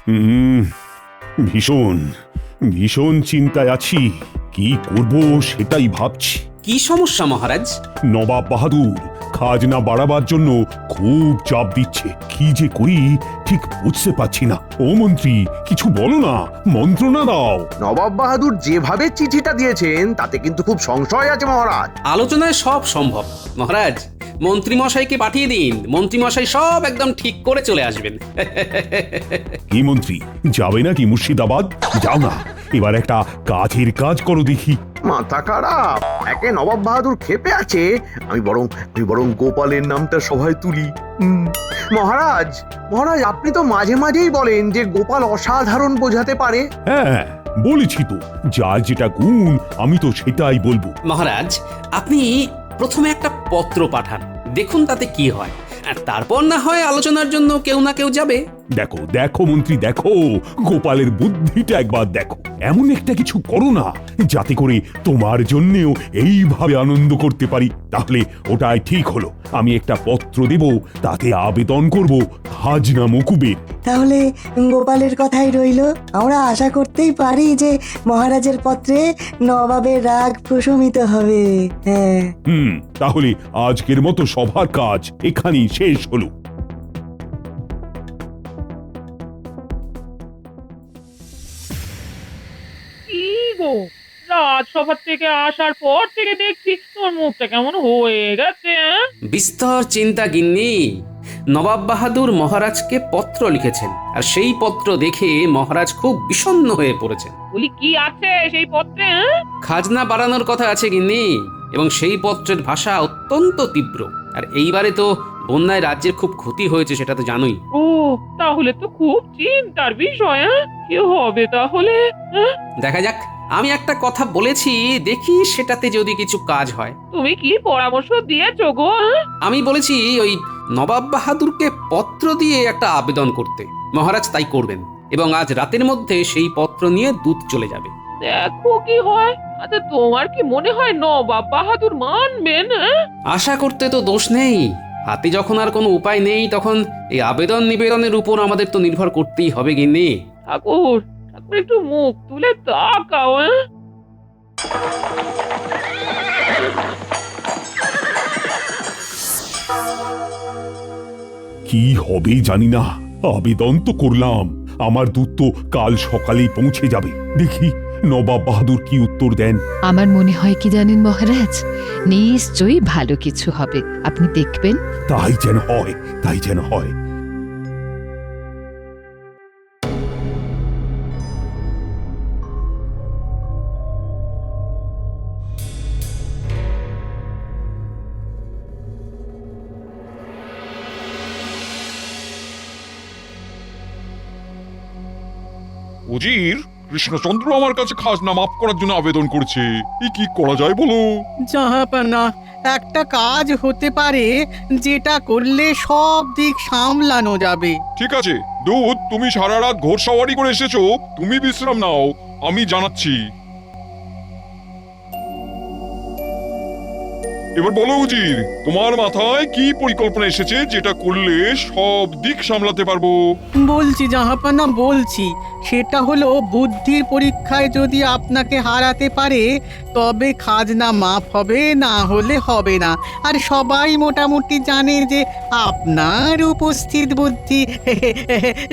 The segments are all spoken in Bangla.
হুম, ভীষণ ভীষণ চিন্তায় আছি। কি করব সেটাই ভাবছি। কি সমস্যা মহারাজ? নবাব বাহাদুর খাজনা বাড়াবার জন্য খুব চাপ দিচ্ছে। কি যে করি ঠিক বুঝতে পারছি না। ও মন্ত্রী, কিছু বলো না, মন্ত্রণা দাও। নবাব বাহাদুর যেভাবে চিঠিটা দিয়েছেন তাতে কিন্তু খুব সংশয় আছে মহারাজ। আলোচনায় সব সম্ভব মহারাজ। মন্ত্রীমশাইকে পাঠিয়ে দিন, মন্ত্রীমশাই সব একদম ঠিক করে চলে আসবেন। কি মন্ত্রী, যাবে নাকি মুর্শিদাবাদ? যাও না, এবার একটা কাজের কাজ করো দেখি। মাথা খারাপ, একে নবাব বাহাদুর ক্ষেপে আছে। আমি বরং গোপালের নামটা সভায় তুলি। মহারাজ, মহারাজ আপনি তো মাঝে মাঝেই বলেন যে গোপাল অসাধারণ বোঝাতে পারে। হ্যাঁ, বলেছি তো, যার যেটা গুণ আমি তো সেটাই বলবো। মহারাজ, আপনি প্রথমে একটা পত্র পাঠান, দেখুন তাতে কি হয়, আর তারপর না হয় আলোচনার জন্য কেউ না কেউ যাবে। দেখো দেখো মন্ত্রী, দেখো গোপালের বুদ্ধিটা একবার দেখো। এমন একটা কিছু করো না যাতে করে তোমার জন্যেও এইভাবে আনন্দ করতে পারি। তাহলে ওটাই ঠিক হলো। আমি একটা পত্র দেব, তাতে আবেদন করব খাজনা মকুবের। তাহলে গোপালের কথাই রইল। আমরা আশা করতেই পারি যে মহারাজের পত্রে নবাবের রাগ প্রশমিত হবে। হ্যাঁ, তাহলে আজকের মতো সভার কাজ এখানেই শেষ হলো। কি গো, রাজসভা থেকে আসার পর থেকে দেখছি তোর মুখটা কেমন হয়ে গেছে। বিস্তর চিন্তা গিন্নি। নবাব বাহাদুর মহারাজকে পত্র লিখেছেন, আর সেই পত্র দেখে মহারাজ খুব বিষণ্ণ হয়ে পড়েছেন। বলি কি আছে সেই পত্রে? খাজনা বাড়ানোর কথা আছে গিন্নি, এবং সেই পত্রের ভাষা অত্যন্ত তীব্র। আর এইবারে তো বন্যায় রাজ্যের খুব ক্ষতি হয়েছে, সেটা তো জানোই। ও, তাহলে তো খুব চিন্তার বিষয়। কি হবে তাহলে? দেখা যাক, আমি একটা কথা বলেছি, দেখি সেটাতে যদি কিছু কাজ হয়। তুমি কি পরামর্শ দিয়েছো গো? আমি বলেছি ওই নবাব বাহাদুরকে পত্র দিয়ে একটা আবেদন করতে। মহারাজ তাই করবেন, এবং আজ রাতের মধ্যে সেই পত্র নিয়ে দূত চলে যাবে। দেখো কি হয়। আচ্ছা, তোমার কি মনে হয় নবাব বাহাদুর মানবেন? আশা করতে তো দোষ নেই, হাতে যখন আর কোনো উপায় নেই, তখন এই আবেদন নিবেদনের উপর আমাদের তো নির্ভর করতেই হবে গিন্নি। ঠাকুর, ঠাকুর একটু মুখ তুলে তাকাও। কি হবে জানি না। আবেদন তো করলাম, আমার দূত তো কাল সকালেই পৌঁছে যাবে। দেখি নবাব বাহাদুর কি উত্তর দেন। আমার মনে হয় কি জানেন মহারাজ, নিশ্চয়ই ভালো কিছু হবে, আপনি দেখবেন। তাই যেন হয়, তাই যেন হয়। উজির, কৃষ্ণচন্দ্র আমার কাছে খাজনা মাফ করার জন্য আবেদন করছে। কি করা যায় বলো? জাহাপানা, একটা কাজ হতে পারে যেটা করলে সব দিক সামলানো যাবে। ঠিক আছে দূত, তুমি সারা রাত ঘোড়সওয়ারি করে এসেছো, তুমি বিশ্রাম নাও, আমি জানাচ্ছি। এবার বলো উজির, তোমার মাথায় কি পরিকল্পনা এসেছে যেটা করলে সব দিক সামলাতে পারবো? বলছি জাহাপানা, বলছি। সেটা হলো বুদ্ধির পরীক্ষায় যদি আপনাকে হারাতে পারে তবে খাজনা মাফ হবে, না হলে হবে না। আর সবাই মোটামুটি জানে যে আপনার উপস্থিত বুদ্ধি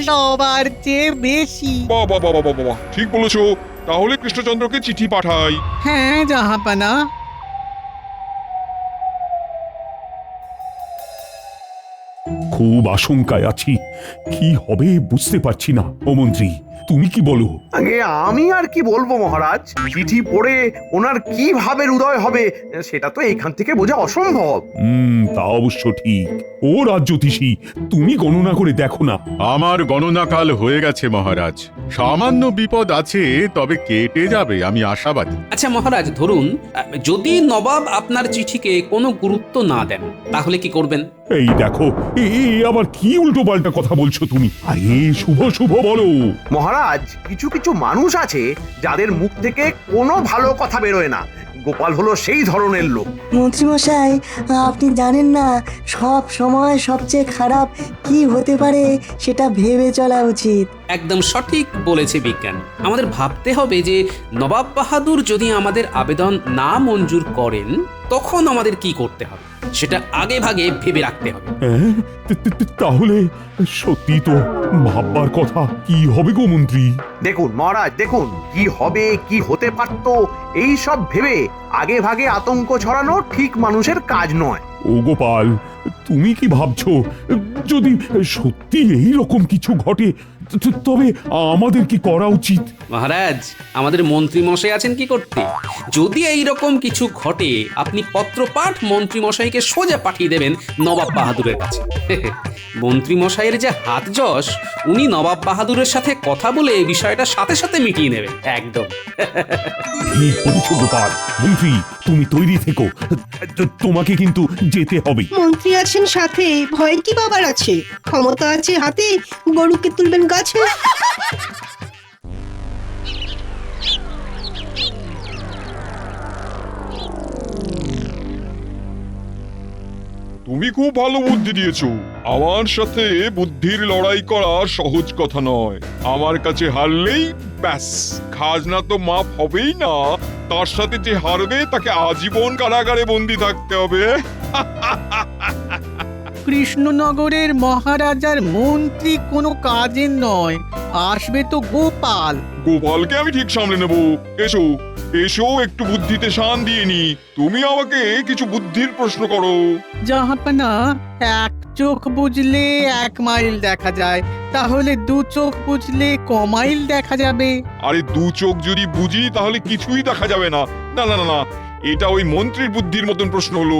সবার চেয়ে বেশি। বাহ বাহ বাহ বাহ বাহ, ঠিক বলেছো। তাহলে কৃষ্ণচন্দ্রকে চিঠি পাঠাই। হ্যাঁ জাহাপানা। খুব আশঙ্কায় আছি, কি হবে বুঝতে পারছি না। ও মন্ত্রী, তুমি কি বলো? আগে আমি আর কি বলবো মহারাজ, চিঠি পড়ে ওনার কি ভাবের উদয় হবে সেটা তো এখান থেকে বোঝা অসম্ভব। তা অবশ্য ঠিক। ও রাজ্যতীষী, তুমি গণনা করে দেখো না। আমার গণনা কাল হয়ে গেছে মহারাজ। সামান্য বিপদ আছে, তবে কেটে যাবে, আমি আশাবাদী। আচ্ছা মহারাজ, ধরুন যদি নবাব আপনার চিঠিকে কোনো গুরুত্ব না দেন, তাহলে কি করবেন? এই দেখো, আবার কি উল্টো পাল্টা কথা বলছো তুমি। আরে শুভ শুভ বলো। মহারাজ, কিছু কিছু মানুষ আছে যাদের মুখ থেকে কোনো ভালো কথা বেরোয় না। গোপাল হলো সেই ধরনের লোক। মন্ত্রীমশাই, আপনি জানেন না সব সময় সবচেয়ে খারাপ কি হতে পারে সেটা ভেবে চলা উচিত। একদম সঠিক বলেছে বিজ্ঞান। আমাদের ভাবতে হবে যে নবাব বাহাদুর যদি আমাদের আবেদন না মঞ্জুর করেন তখন আমাদের কি করতে হবে সেটা আগে ভাগে ভেবে রাখতে হবে। হ্যাঁ? তাহলে সত্যি তো ভাববার কথা। কি হবে গো মন্ত্রী? দেখুন মহারাজ, দেখুন কি হবে, কি হতে পারতো, এই সব ভেবে আগে ভাগে আতঙ্ক ছড়ানো ঠিক মানুষের কাজ নয়। ও গোপাল, তুমি কি ভাবছো যদি সত্যি এই রকম কিছু ঘটে তবে আমাদের কি করা উচিত? মহারাজ, আমাদের মন্ত্রী মশাই আছেন কি করতে? যদি এই রকম কিছু ঘটে আপনি পত্রপাঠ মন্ত্রী মশাইকে সোজা পাঠিয়ে দেবেন নবাব বাহাদুরের কাছে। মন্ত্রী মশাইয়ের যে হাত যশ, উনি নবাব বাহাদুরের সাথে কথা বলে বিষয়টা সাথে সাথে মিটিয়ে নেবেন একদম। ঠিক বলেছো গোপাল। মন্ত্রী, তুমি তৈরি থেকো, তোমাকে কিন্তু যেতে হবে। মন্ত্রী আছেন সাথে, ভয় কি বাবার আছে? ক্ষমতা আছে হাতে, গরুকে তুলবেন গাছে। তুমি খুব ভালো বুদ্ধি দিয়েছো। আমার সাথে বুদ্ধির লড়াই করা সহজ কথা নয়। আমার কাছে হারলেই ব্যাস, খাজনা তো মাফ হবেই না, তার সাথে যে হারবে তাকে আজীবন কারাগারে বন্দি থাকতে হবে। কৃষ্ণনগরের মহারাজার মন্ত্রী কোনো কাজের নয়, আসবে তো গোপাল। গোপালকে আমি ঠিক সামলে নেব। এসো এসো, একটু বুদ্ধিতে শান দিয়ে নি। তুমি আমাকে কিছু বুদ্ধির প্রশ্ন করো। জাহাপানা, এক চোখ বুঝলে 1 মাইল দেখা যায়, তাহলে 2 চোখ বুঝলে ক মাইল দেখা যাবে? আরে 2 চোখ যদি বুঝি তাহলে কিছুই দেখা যাবে না। না না না না, এটা ওই মন্ত্রীর বুদ্ধির মতন প্রশ্ন হলো।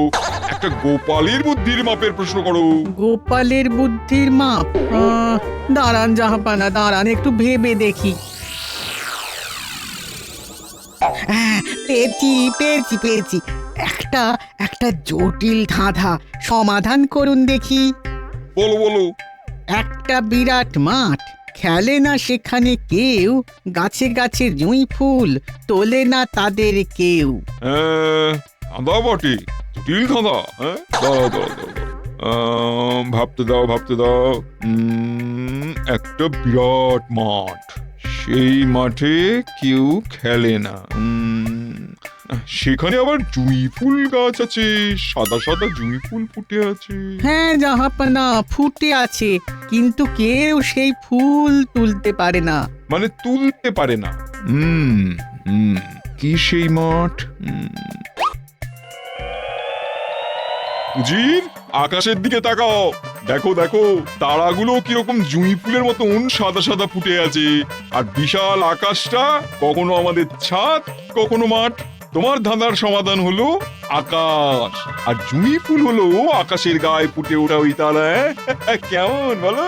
একটা গোপালের বুদ্ধির মাপের প্রশ্ন করো। গোপালের বুদ্ধির মাপ? দাঁড়ান জাহাপানা, দাঁড়ান, একটু ভেবে দেখি। পেয়েছি পেয়েছি পেয়েছি, একটা জটিল ধাঁধা, সমাধান করুন দেখি। বলো বলো। একটা বিরাট মাঠ, খেলে না সেখানে কেউ, গাছে গাছে জুঁই ফুল, তোলে না তাদের কেউ। ধাঁধা বটে, জটিল ধাঁধা। হ্যাঁ, দাঁড়াও দাঁড়াও দাঁড়াও, ভাবতে দাও ভাবতে দাও। একটা বিরাট মাঠ, সেই মাঠে কেউ খেলে না, সেখানে আবার জুঁই ফুল গাছ আছে, সাদা সাদা জুঁই ফুল ফুটে আছে। হ্যাঁ জাহাপানা, ফুটে আছে, কিন্তু কেউ সেই ফুল তুলতে পারে না। মানে তুলতে পারে না। কি সেই মাঠ? উজির, আকাশের দিকে তাকাও, দেখো দেখো তারাগুলো কিরকম জুঁই ফুলের মতন সাদা সাদা ফুটে আছে। আর বিশাল আকাশটা কখনো আমাদের ছাদ, কখনো মাঠ। তোমার ধাঁধার সমাধান হলো আকাশ, আর জুঁই ফুল হলো আকাশের গায়ে ফুটে ওঠা ওই তারা। কেমন বলো?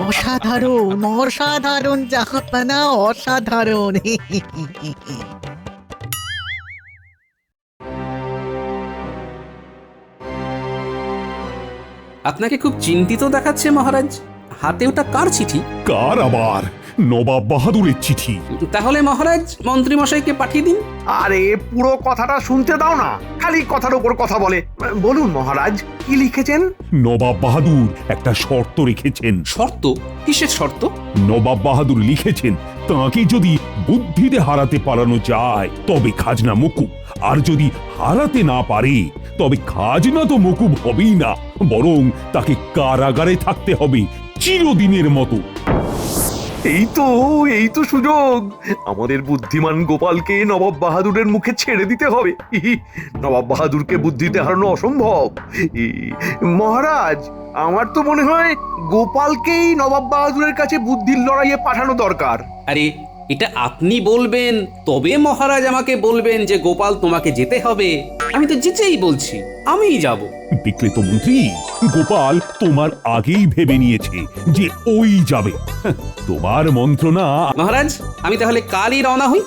অসাধারণ অসাধারণ জাহাপানা, অসাধারণ। আপনাকে খুব চিন্তিত দেখাচ্ছে মহারাজ। হাতে ওটা কার চিঠি? কার আবার? নবাব বাহাদুরের চিঠি। তাহলে মহারাজ মন্ত্রী মশাইকে পাঠিয়ে দিন। আরে পুরো কথাটা শুনতে দাও না, খালি কথার উপর কথা বলে। বলুন মহারাজ, কি লিখেছেন? নবাব বাহাদুর একটা শর্ত রেখেছেন। শর্ত? কিসের শর্ত? নবাব বাহাদুর লিখেছেন তাকে যদি বুদ্ধিতে হারাতে পারানো যায় তবে খাজনা মকুব, আর যদি হারাতে না পারে তবে খাজনা তো মকুব হবেই না, বরং তাকে কারাগারে থাকতে হবে চিরদিনের মতো। এই তো সুযোগ। আমাদের বুদ্ধিমান গোপালকে নবাব বাহাদুরের মুখে ছেড়ে দিতে হবে। নবাব বাহাদুরকে বুদ্ধিতে হারানো অসম্ভব। মহারাজ, আমার তো মনে হয় গোপালকেই নবাব বাহাদুরের কাছে বুদ্ধির লড়াইয়ে পাঠানো দরকার। আরে এটা আপনি বলবেন, তবে মহারাজ আমাকে বলবেন যে গোপাল তোমাকে যেতে হবে? আমি তো যেতেই বলছি, আমিই যাব। দেখলে তো মন্ত্রী, গোপাল তোমার আগেই ভেবে নিয়েছে যে ওই যাবে। তোমার মন্ত্রণা। মহারাজ, আমি তাহলে কালই রওনা হই।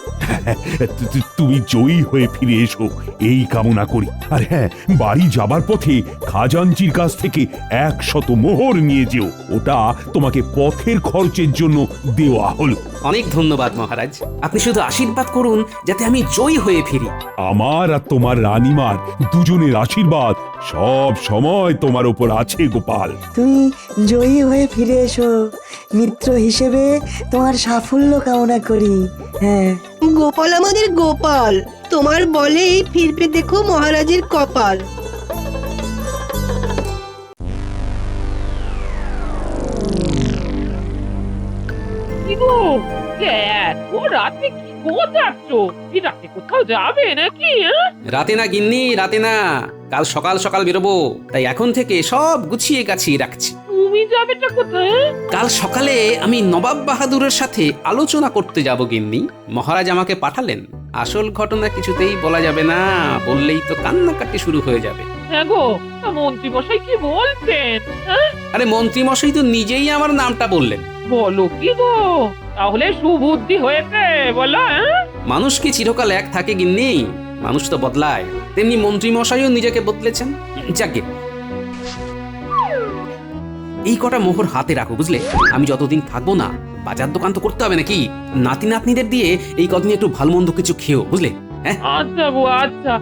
তুমি জয়ী হয়ে ফিরে এসো এই কামনা করি। আর হ্যাঁ, বাড়ি যাবার পথে খাজাঞ্চির কাছ থেকে 100 মোহর নিয়ে যেও। ওটা তোমাকে পথের খরচের জন্য দেওয়া হলো। অনেক ধন্যবাদ মহারাজ, আপনি শুধু আশীর্বাদ করুন যাতে আমি জয়ী হয়ে ফিরি। আমার আর তোমার রানীমার দুজনের আশীর্বাদ সব সময় তোমার উপর আছে গোপাল। তুমি জয়ী হয়ে ফিরে এসো, মিত্র হিসেবে তোমার সাফল্য কামনা করি। হ্যাঁ, গোপাল আমাদের গোপাল, তোমার বলেই ফিরবে দেখো মহারাজের কপাল। কি গো, এত রাতে কি গোছাচ্ছ? কি রাতে কোথাও যাবে নাকি? রাতে না গিন্নি, রাতে না, কাল সকাল সকাল বেরোবো, তাই এখন থেকে সব গুছিয়ে গাছিয়ে রাখছি। তুমি যাবেটা কোথায়? কাল সকালে আমি নবাব বাহাদুরের সাথে আলোচনা করতে যাব গিন্নি। মহারাজ আমাকে পাঠালেন। আসল ঘটনা কিছুতেই বলা যাবে না, বললেই তো কান্নাকাটি শুরু হয়ে যাবে। হ্যাঁ গো, তা মন্ত্রী মশাই কি বলছেন? আরে মন্ত্রী মশাই তো নিজেই আমার নামটা বললেন। বলো কি গো, তাহলে সুবুদ্ধি হয়েছে বলো? মানুষ কি চিরকাল এক থাকে গিন্নি? মানুষ তো বদলায়, তেমনি মন্ত্রী মশাইও নিজেকে বদলেছেন। যাকে এই কটা মোহর হাতে রাখো, বুঝলে? আমি যতদিন থাকবো না, বাজার দোকান তো করতে হবে নাকি? নাতি নাতনিদের দিয়ে এই কদিন একটু ভালো মন্দ কিছু খেও, বুঝলে? হ্যাঁ, আচ্ছা গো আচ্ছা,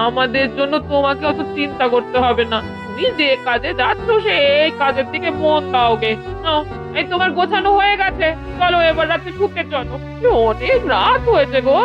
আমাদের জন্য তোমাকে অত চিন্তা করতে হবে না। তুমি যে কাজে যাচ্ছ সেই কাজের দিকে মন দাও গে। নাও, এই তোমার গোছানো হয়ে গেছে, চলো এবার রাতে শুতে চলো। অনেক রাত হয়েছে গো।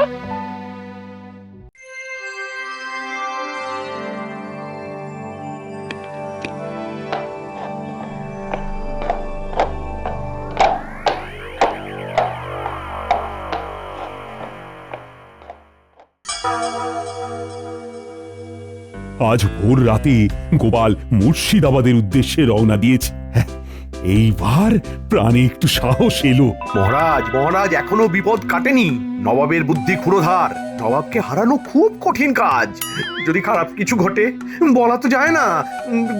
আজ ভোর রাতে গোপাল মুর্শিদাবাদের উদ্দেশ্যে রওনা দিয়েছে। হ্যাঁ, এইবার প্রাণে একটু সাহস এলো। মহারাজ, মহারাজ, এখনো বিপদ কাটেনি। নবাবের বুদ্ধি ক্ষুরধার। নবাবকে হারানো খুব কঠিন কাজ। যদি খারাপ কিছু ঘটে, বলা তো যায় না।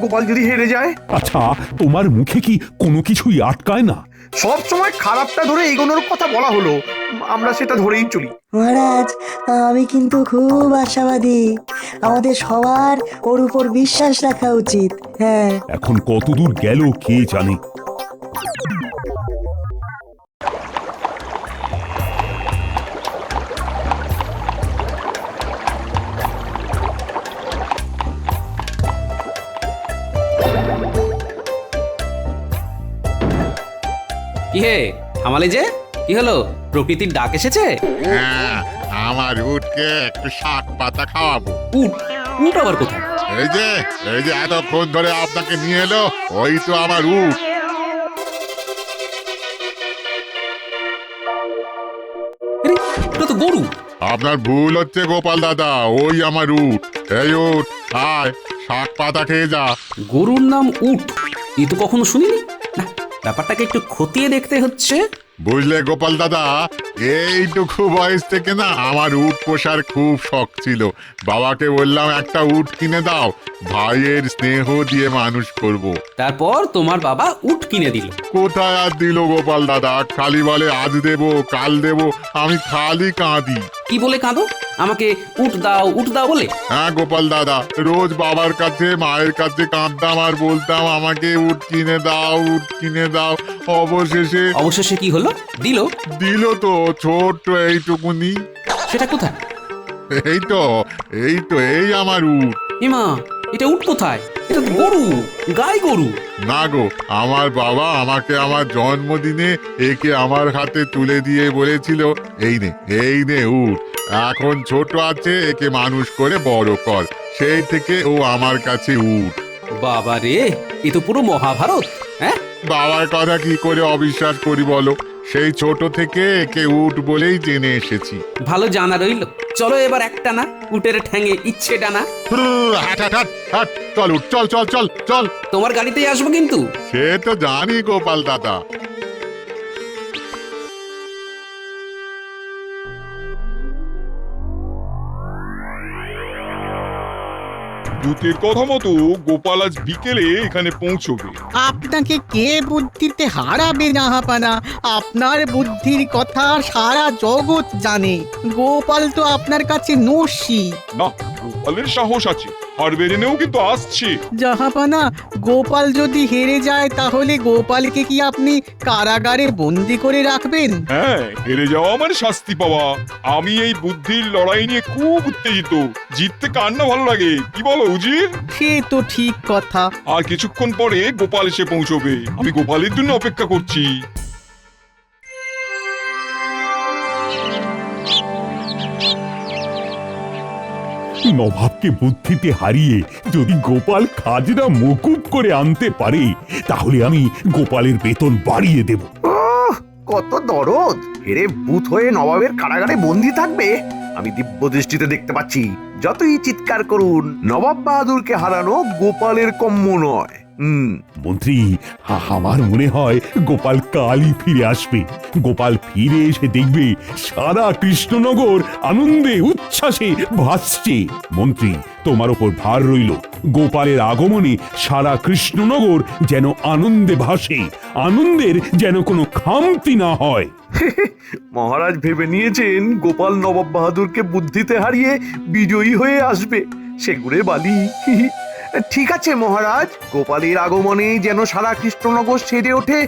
গোপাল যদি হেরে যায়? আচ্ছা, তোমার মুখে কি কোনো কিছুই আটকায় না? সব সময় খারাপটা ধরে এগোনোর কথা বলা হলো, আমরা সেটা ধরেই চলি। মহারাজ, আমি কিন্তু খুব আশাবাদী। আমাদের সবার ওর উপর বিশ্বাস রাখা উচিত। হ্যাঁ, এখন কতদূর গেল কে জানে। কি হে থামালে যে? কি হলো, প্রকৃতির ডাক এসেছে? হ্যাঁ, আমার উটকে একটু শাক পাতা খাওয়াবো। উট? উট আবার কোথায়? এই যে এতক্ষণ ধরে আপনাকে নিয়ে এলো, ওই তো আমার উট। আরে, এটা তো গরু। আপনার ভুল হচ্ছে গোপাল দাদা, ওই আমার উট। এই উট, আয় শাক পাতা খেয়ে যা। গরুর নাম উট? এ তো কখনো শুনিনি। না, ব্যাপারটাকে একটু খতিয়ে দেখতে হচ্ছে। বুঝলে গোপাল দাদা, এইটুকু বয়স থেকে না আমার উট পোষার খুব শখ ছিল। বাবাকে বললাম একটা উট কিনে দাও, ভাইয়ের স্নেহ দিয়ে মানুষ করব। তারপর তোমার বাবা উট কিনে দিল। কোথায় আর দিল গোপাল দাদা, খালি বলে আজ দেব কাল দেব, আমি খালি কাঁদি। কি বলে কাঁদো? আমাকে উট দাও বলে? হ্যাঁ গোপাল দাদা, রোজ বাবার কাছে মায়ের কাছে কাঁদতাম আর বলতাম আমাকে উট কিনে দাও, উট কিনে দাও। অবশেষে কি হলো? দিল তো ছোট্ট এইটুকুনি। সেটা কোথায়? এই আমার উট। এমা, এটা উট কোথায়? এটা তো গরু, গাই গরু। না গো, আমার বাবা আমাকে আমার জন্মদিনে একে আমার হাতে তুলে দিয়ে বলেছিল, এই নে উট, এখন ছোট আছে, একে মানুষ করে বড় কর। সেই থেকে ও আমার কাছে উট। বাবা রে, এ তো পুরো মহাভারত। হ্যাঁ, বাবার কথা কি করে অবিশ্বাস করি বলো? সেই ছোট থেকে একে উট বলেই জেনে এসেছি। ভালো জানা রইল। চলো এবার একটা না উটের ঠ্যাঙে ইচ্ছে ডানা। চল উঠ, চল চল চল চল। তোমার গাড়িতেই আসবো কিন্তু। সে তো জানি গোপাল দাদা। দূতের কথা মতো গোপাল আজ বিকেলে এখানে পৌঁছবে। আপনাকে কে বুদ্ধিতে হারাবে জাহাপানা? আপনার বুদ্ধির কথা সারা জগৎ জানে। গোপাল তো আপনার কাছে নস্যি। না, গোপালের সাহস আছে, হারবে জেনেও কিন্তু আসছে। জাহাপানা, গোপাল যদি হেরে যায় তাহলে গোপালকে কি আপনি কারাগারে বন্দি করে রাখবেন? হ্যাঁ, হেরে যাওয়া মানে শাস্তি পাওয়া। আমি এই বুদ্ধির লড়াই নিয়ে খুব উত্তেজিত। জিততে কার না ভালো লাগে, কি বলো উজির? সে তো ঠিক কথা। আর কিছুক্ষণ পরে গোপাল এসে পৌঁছবে। আমি গোপালের জন্য অপেক্ষা করছি। নবাবকে বুদ্ধিতে হারিয়ে যদি গোপাল খাজনা মকুব করে আনতে পারে তাহলে আমি গোপালের বেতন বাড়িয়ে দেব। ওহ, কত দরদ! হেরে ভূত হয়ে নবাবের কারাগারে বন্দি থাকবে। আমি দিব্য দৃষ্টিতে দেখতে পাচ্ছি। যতই চিৎকার করুন, নবাব বাহাদুরকে হারানো গোপালের কম্য নয়। মন্ত্রী, আমার মনে হয় গোপাল কালই ফিরে আসবে। গোপাল ফিরে এসে দেখবে সারা কৃষ্ণনগর আনন্দে উচ্ছ্বাসে ভাসছে। মন্ত্রী, তোমার ওপর ভার রইল। গোপালের আগমনে সারা কৃষ্ণনগর যেন আনন্দে ভাসে, আনন্দের যেন কোনো খামতি না হয়। মহারাজ ভেবে নিয়েছেন গোপাল নবাব বাহাদুরকে বুদ্ধিতে হারিয়ে বিজয়ী হয়ে আসবে। সেগুড়ে বালি। ঠিক আছে মহারাজ, গোপালের আগমনে যেন সারা কৃষ্ণনগর সেজে ওঠে,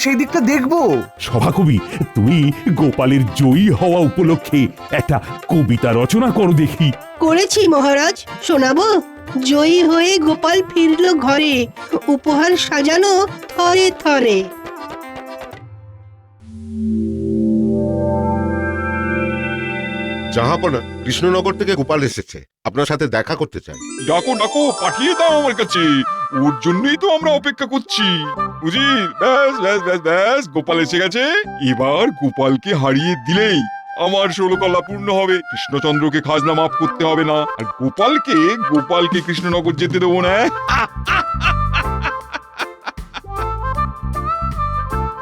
সেই দিকটা দেখব। সভাকবি, তুমি গোপালের জয়ী হওয়া উপলক্ষে একটা কবিতা রচনা করো দেখি। করেছি মহারাজ, শোনাবো? জয়ী হয়ে গোপাল ফিরল ঘরে, উপহার সাজানো থরে থরে। জাহাপনা, কৃষ্ণনগর থেকে গোপাল এসেছে, আপনার সাথে দেখা করতে চাই। ডাকো ডাকো, পাঠিয়ে দাও আমার কাছে। ওর জন্যই তো আমরা অপেক্ষা করছি। উজির, ব্যাস ব্যাস ব্যাস ব্যাস, গোপাল এসে গেছে। এবার গোপালকে হারিয়ে দিলেই আমার 16 কলা পূর্ণ হবে। কৃষ্ণচন্দ্রকে খাজনা মাফ করতে হবে না, আর গোপালকে কৃষ্ণনগর যেতে দেবো না।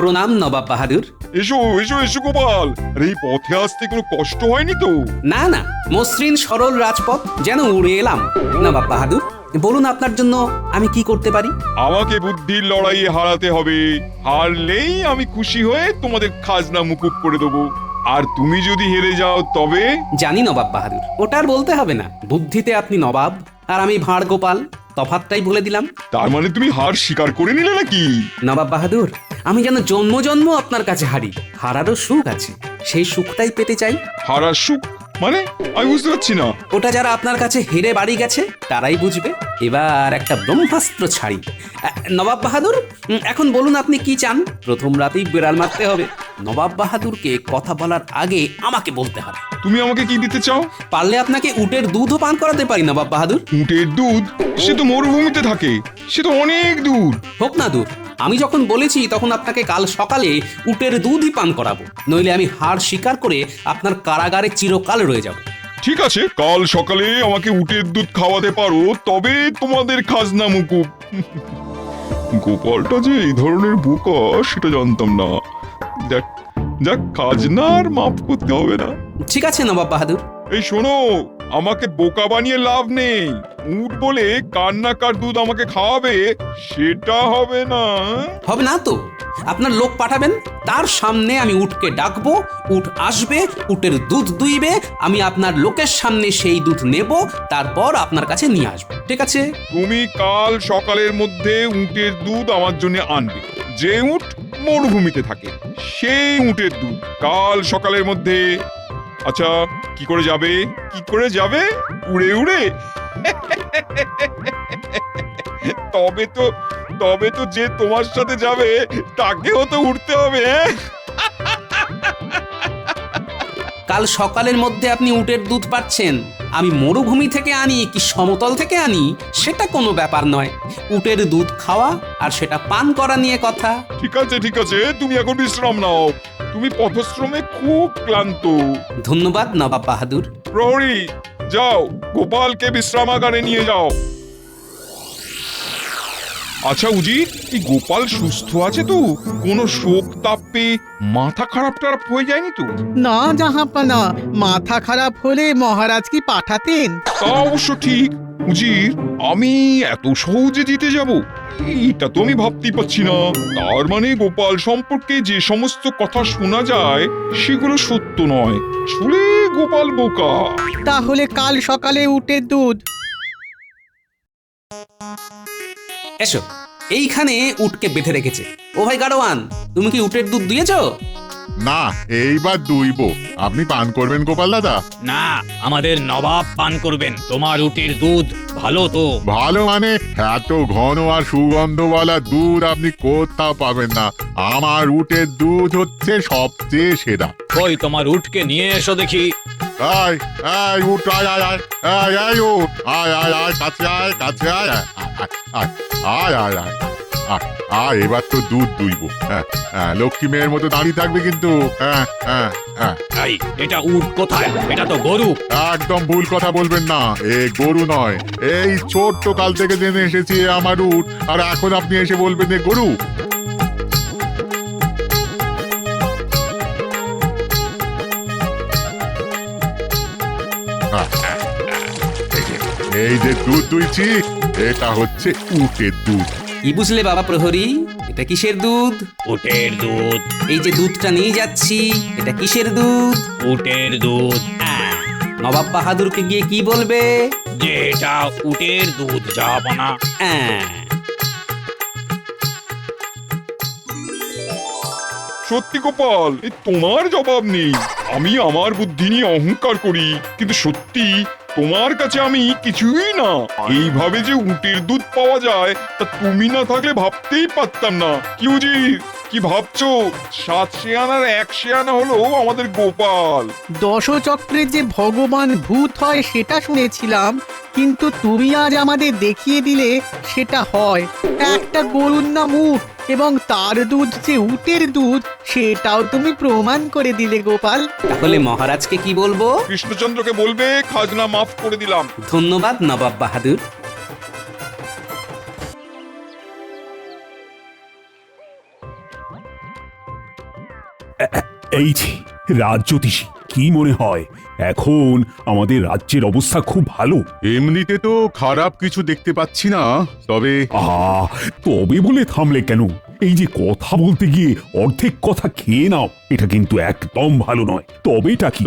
প্রণাম নবাব বাহাদুর। এসো এসো এসো গোপাল, আরে এই পথে আসতে কোনো কষ্ট হয়নি তো? না না, মসৃণ সরল রাজপথ যেন উড়ে এলাম। নবাব বাহাদুর, বলুন আপনার জন্য আমি কি করতে পারি? আমাকে বুদ্ধির লড়াইয়ে হারাতে হবে। হারলেই আমি খুশি হয়ে তোমাদের খাজনা মুকুব করে দেবো। আর তুমি যদি হেরে যাও তবে? জানি নবাব বাহাদুর, ওটার বলতে হবে না। বুদ্ধিতে আপনি নবাব আর আমি ভাঁড় গোপাল, তফাৎটাই বলে দিলাম। তার মানে তুমি হার স্বীকার করে নিলে নাকি? নবাব বাহাদুর, আমি যেন জন্ম জন্ম আপনার কাছে হারি। হারারও সুখ আছে, সেই সুখটাই পেতে চাই। হারার সুখ মানে? আমি বুঝতে পারছি না। ওটা যারা আপনার কাছে হেরে বাড়ি গেছে তারাই বুঝবে। এবার একটা ব্রহ্মাস্ত্র ছাড়ি। নবাব বাহাদুর, এখন বলুন আপনি কি চান? প্রথম রাতেই বেড়াল মারতে হবে। নবাব বাহাদুরকে কথা বলার আগে আমাকে বলতে হবে। তুমি আমাকে কি দিতে চাও? পারলে আপনাকে উটের দুধও পান করাতে পারি নবাব বাহাদুর। উটের দুধ? সে তো মরুভূমিতে থাকে, সে তো অনেক দূর। হোক না দূর, আমি যখন বলেছি তখন আপনাকে কাল সকালে উটের দুধই পান করাবো। নইলে আমি হার স্বীকার করে আপনার কারাগারে চিরকাল রয়ে যাব। ঠিক আছে, কাল সকালে আমাকে উটের দুধ খাওয়াতে পারো, তবে তোমাদের খাজনা মুকুব। গোপালটা যে এই ধরনের বোকা সেটা জানতাম না। দেখ যাক, খাজনা আর মাফ করতে হবে না। ঠিক আছে নবাব বাহাদুর। এই শোনো, আমাকে বোকা বানিয়ে লাভ নেই। উট বলে কার না কার দুধ আমাকে খাওয়াবে, সেটা হবে না। হবে না তো? আপনার লোক পাঠাবেন, তার সামনে আমি উটকে ডাকবো, উট আসবে, উটের দুধ দুইবে, আমি আপনার লোকের সামনে সেই দুধ নেব, তারপর আপনার কাছে নিয়ে আসবো। ঠিক আছে? তুমি কাল সকালের মধ্যে উটের দুধ আমার জন্য আনবে। যে উট মরুভূমিতে থাকে সেই উটের দুধ কাল সকালের মধ্যে। আচ্ছা, কি করে যাবে? কি করে যাবে? উড়ে উড়ে? তবে তো যে তোমার সাথে যাবে তাকেও তো উঠতে হবে। কাল সকালের মধ্যে আপনি উটের দুধ পাচ্ছেন। আমি মরুভূমি থেকে আনি কি সমতল থেকে আনি সেটা কোনো ব্যাপার নয়। উটের দুধ খাওয়া আর সেটা পান করা নিয়ে কথা। ঠিক আছে ঠিক আছে, তুমি এখন বিশ্রাম নাও। তুমি পথশ্রমে খুব ক্লান্ত। ধন্যবাদ নবাব বাহাদুর। প্রহরী, যাও গোপালকে বিশ্রামাগারে নিয়ে যাও। আচ্ছা উজি, এই গোপাল সুস্থ আছে তো? কোনো শোক তাপ পেয়ে মাথা খারাপ টারাপ হয়ে যায়নি তো? না জাহাপানা, মাথা খারাপ হলে মহারাজ কি পাঠাতেন? তা অবশ্য ঠিক। উজির, আমি এত সহজে জিতে যাব এটা তো আমি ভাবতেই পারছি না। তার মানে গোপাল সম্পর্কে যে সমস্ত কথা শোনা যায় সেগুলো সত্য নয়, শুনে গোপাল বোকা। তাহলে কাল সকালে উটের দুধ। এসো, এইখানে উটকে বেঁধে রেখেছে। ও ভাই গাড়োয়ান, তুমি কি উটের দুধ দিয়েছো? না, এইবার দুইব। আপনি পান করবেন গোপাল দাদা? না, আমাদের নবাব পান করবেন তোমার উটের দুধ। ভালো তো? ভালো মানে এত ঘন আর সুগন্ধওয়ালা দুধ আপনি কোথাও পাবেন না। আমার উটের দুধ হচ্ছে সবচেয়ে সেরা। কই তোমার উটকে নিয়ে এসো দেখি। আয় আয় উঠ, আয় আয় আয় আয় আয় উঠ, আয় আয় আয় কাছে আয়, কাছে আয় আয় আয় আয় আয় আয় আয় আয়। এবার তো দুধ দুইব। হ্যাঁ হ্যাঁ, লক্ষ্মী মেয়ের মতো দাঁড়িয়ে থাকবে কিন্তু। হ্যাঁ হ্যাঁ হ্যাঁ। এই, এটা উট কোথায়? এটা তো গরু। একদম ভুল কথা বলবেন না, এ গরু নয়। এই ছোট্ট কাল থেকে জেনে এসেছি এ আমার উট, আর এখন আপনি এসে বলবেন এ গরু? এই যে দুধ দুইছি, এটা হচ্ছে উটের দুধ। কি বুঝলে বাবা প্রহরী? এটা কিসের দুধ? উটের দুধ। এই যে দুধটা নিয়ে যাচ্ছি, এটা কিসের দুধ? উটের দুধ। নবাব বাহাদুরকে গিয়ে কি বলবে? যে এটা উটের দুধ, জাহাপনা। সত্যি গোপাল, এ তোমার জবাব নেই। আমি আমার বুদ্ধি নিয়ে অহংকার করি, কিন্তু সত্যি তোমার কাছে আমি কিছুই না। এইভাবে যে উটের দুধ পাওয়া যায় তা তুমি না থাকলে ভাবতেই পারতাম না। কি উজির, কি ভাবছো? 7 শেয়ানার 1 শেয়ানা হলো আমাদের গোপাল। দশচক্রের যে ভগবান ভূত হয় সেটা শুনেছিলাম, কিন্তু তুমি আজ আমাদের দেখিয়ে দিলে সেটা হয়। একটা গরুর নাম উট, এবং তার দুধ যে উটের দুধ সেটাও তুমি প্রমাণ করে দিলে গোপাল। তাহলে মহারাজকে কি বলবো? কৃষ্ণচন্দ্রকে বলবে খাজনা মাফ করে দিলাম। ধন্যবাদ নবাব বাহাদুর। এই যে রাজ্যোতিষী, কি মনে হয় এখন আমাদের রাজ্যের অবস্থা খুব ভালো? এমনিতে তো খারাপ কিছু দেখতে পাচ্ছি না, তবে তবে বলে থামলে কেন? এই যে কথা বলতে গিয়ে অর্ধেক কথা খেয়ে নাও, এটা কিন্তু একদম ভালো নয়। তবেটা কি?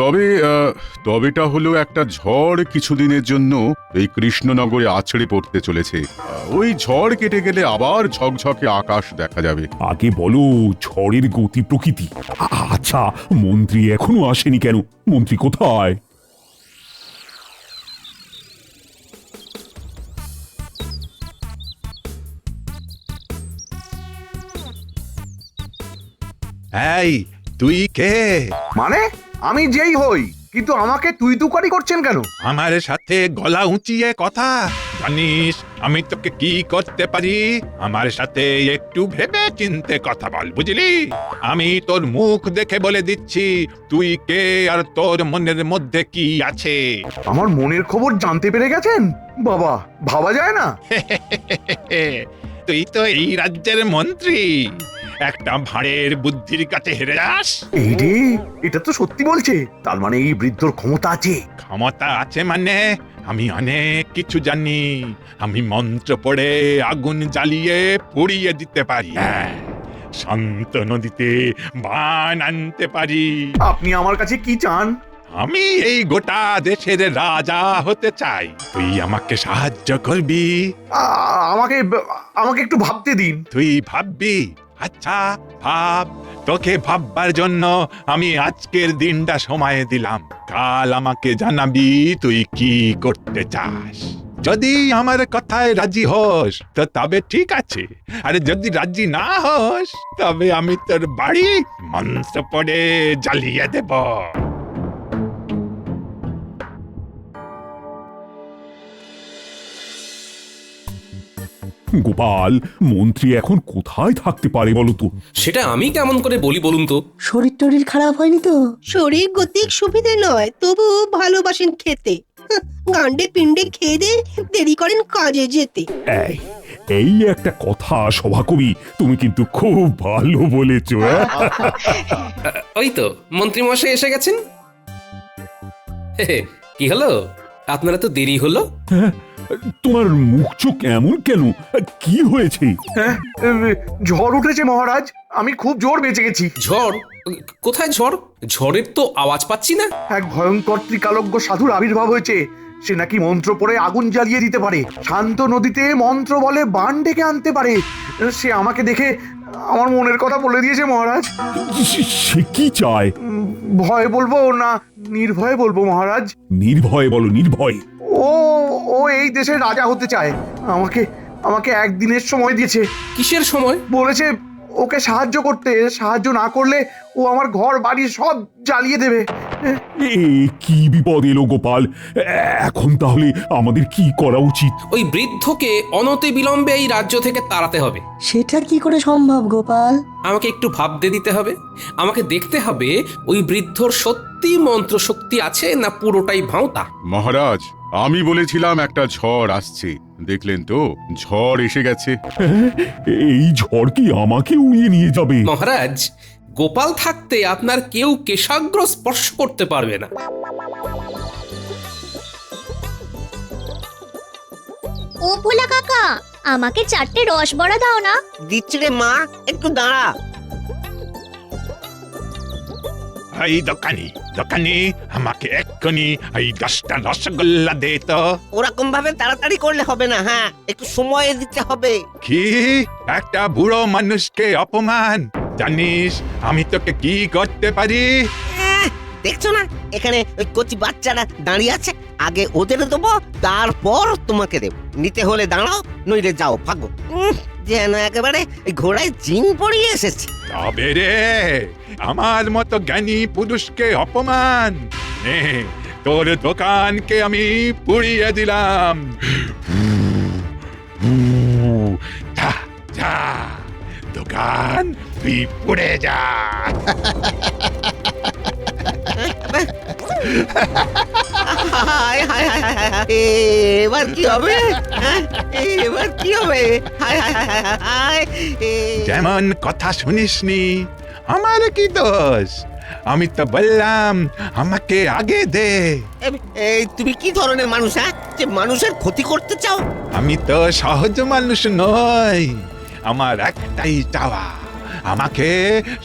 তবেটা হলো একটা ঝড় কিছুদিনের জন্য এই কৃষ্ণনগরে আছড়ে পড়তে চলেছে। ওই ঝড় কেটে গেলে আবার ঝকঝকে আকাশ দেখা যাবে। আগে বলো ঝড়ের গতি প্রকৃতি। আচ্ছা, মন্ত্রী এখনো আসেনি কেন? মন্ত্রী কোথায়? এই তুই কে? মানে আমি যেই হই, কিন্তু আমাকে তুই তুকারি করছেন কেন? আমার সাথে গলা উঁচিয়ে কথা। জানিস আমি তোকে কি করতে পারি? আমার সাথে একটু ভেবে চিন্তে কথা বল, বুঝলি? আমি তোর মুখ দেখে বলে দিচ্ছি তুই কে আর তোর মনের মধ্যে কি আছে। আমার মনের খবর জানতে পেরে গেছেন? বাবা, ভাবা যায় না। তুই তো এই রাজ্যের মন্ত্রী, একটা ভাঁড়ের বুদ্ধির কাছে হেরে যাস? এই রে, এটা তো সত্যি বলছে। তার মানে এই বৃদ্ধর ক্ষমতা আছে। ক্ষমতা আছে মানে আমি অনেক কিছু জানি। আমি মন্ত্র পড়ে আগুন জ্বালিয়ে পুড়িয়ে দিতে পারি। শান্ত নদীতে বান আনতে পারি। আপনি আমার কাছে কি চান? আমি এই গোটা দেশের রাজা হতে চাই। তুই আমাকে সাহায্য করবি? আমাকে একটু ভাবতে দিন। তুই ভাববি? আচ্ছা ভাব। তোকে ভাববার জন্য আমি আজকের দিনটা সময় দিলাম। কাল আমাকে জানাবি তুই কি করতে চাস। যদি আমার কথায় রাজি হোস তো তবে ঠিক আছে, আর যদি রাজি না হোস তবে আমি তোর বাড়ি মন্ত্র পড়ে জ্বালিয়ে দেব। গোপাল, মন্ত্রী এখন কোথায় থাকতে পারে বলো তো? সেটা আমি কেমন করে বলি বলুন তো? শরীর টরীর খারাপ হয়নি তো? শরীর গতিক সুবিধে নয়, তবু ভালোবাসেন খেতে। গান্ডে পিণ্ডে খেয়ে দে দেরি করেন কাজে যেতে। এই একটা কথা সভাকবি, তুমি কিন্তু খুব ভালো বলেছো। ওই তো মন্ত্রী মশাই এসে গেছেন। কি হলো, আপনারা তো দেরি হলো। তোমার মুখ চোখ এমন কেন? কি হয়েছে? হ্যাঁ, ঝড় উঠেছে মহারাজ, আমি খুব জোর বেঁচে গেছি। ঝড়? কোথায় ঝড়? ঝড়ের তো আওয়াজ পাচ্ছি না। এক ভয়ঙ্কর ত্রিকালজ্ঞ সাধুর আবির্ভাব হয়েছে। সে নাকি মন্ত্র পড়ে আগুন জ্বালিয়ে দিতে পারে, শান্ত নদীতে মন্ত্র বলে বান ডেকে আনতে পারে। সে আমাকে দেখে আমার মনের কথা বলে দিয়েছে মহারাজ। সে কি চায়? ভয় বলবো না নির্ভয়ে বলবো মহারাজ? নির্ভয়ে বলো, নির্ভয়। ও ও এই দেশের রাজা হতে চায়। আমাকে আমাকে একদিনের সময় দিয়েছে। কিসের সময়? বলেছে ওকে সাহায্য করতে, সাহায্য না করলে ও আমার ঘর বাড়ি সব জ্বালিয়ে দেবে। কি বিপদ এলো গোপাল! এখন তাহলে আমাদের কি করা উচিত? ওই বৃদ্ধকে অনতি বিলম্বে এই রাজ্য থেকে তাড়াতে হবে। সেটা কি করে সম্ভব গোপাল? আমাকে একটু ভাবতে দিতে হবে। আমাকে দেখতে হবে ওই বৃদ্ধর সত্যি মন্ত্র শক্তি আছে না পুরোটাই ভাঁওতা। মহারাজ, আমি বলেছিলাম একটা ঝড় আসছে, দেখলেন তো ঝড় এসে গেছে। এই ঝড় কি আমাকে উড়িয়ে নিয়ে যাবে? মহারাজ, গোপাল থাকতে আপনার কেউ কেশাগ্র স্পর্শ করতে পারবে না। ও ভোলা কাকা, আমাকে 4টে রসবড়া দাও না। দিচ্ছি রে মা, একটু দাঁড়া। এই দোকানি, দোকানি, আমাকে এক্ষুনি এই 10টা রসগোল্লা দে তো। ওরকম ভাবে তাড়াতাড়ি করলে হবে না, হ্যাঁ একটু সময় দিতে হবে। কি? একটা বুড়ো মানুষকে অপমান! জানিস আমি তোকে কি করতে পারি? দেখছো না এখানে ওই কচি বাচ্চারা দাঁড়িয়ে আছে, আগে ওদের দেবো তারপর তোমাকে দেবো। নিতে হলে দাঁড়াও, নইলে যাও ভাগো। যেন একেবারে ঘোড়ায় জিন পড়িয়ে এসেছে। তবে রে, আমার মতো জ্ঞানী পুরুষকে অপমান! নে, তোর দোকানকে আমি পুড়িয়ে দিলাম। যা যা, দোকান তুই পুড়ে যা। এবার কি হবে? এবার কি হবে? যেমন কথা শুনিসনি, আমার কি দোষ? আমি তো বললাম আমাকে আগে দে। এই তুমি কি ধরনের মানুষ, হ্যাঁ, যে মানুষের ক্ষতি করতে চাও? আমি তো সহজ মানুষ নই। আমার একটাই চাওয়া, আমাকে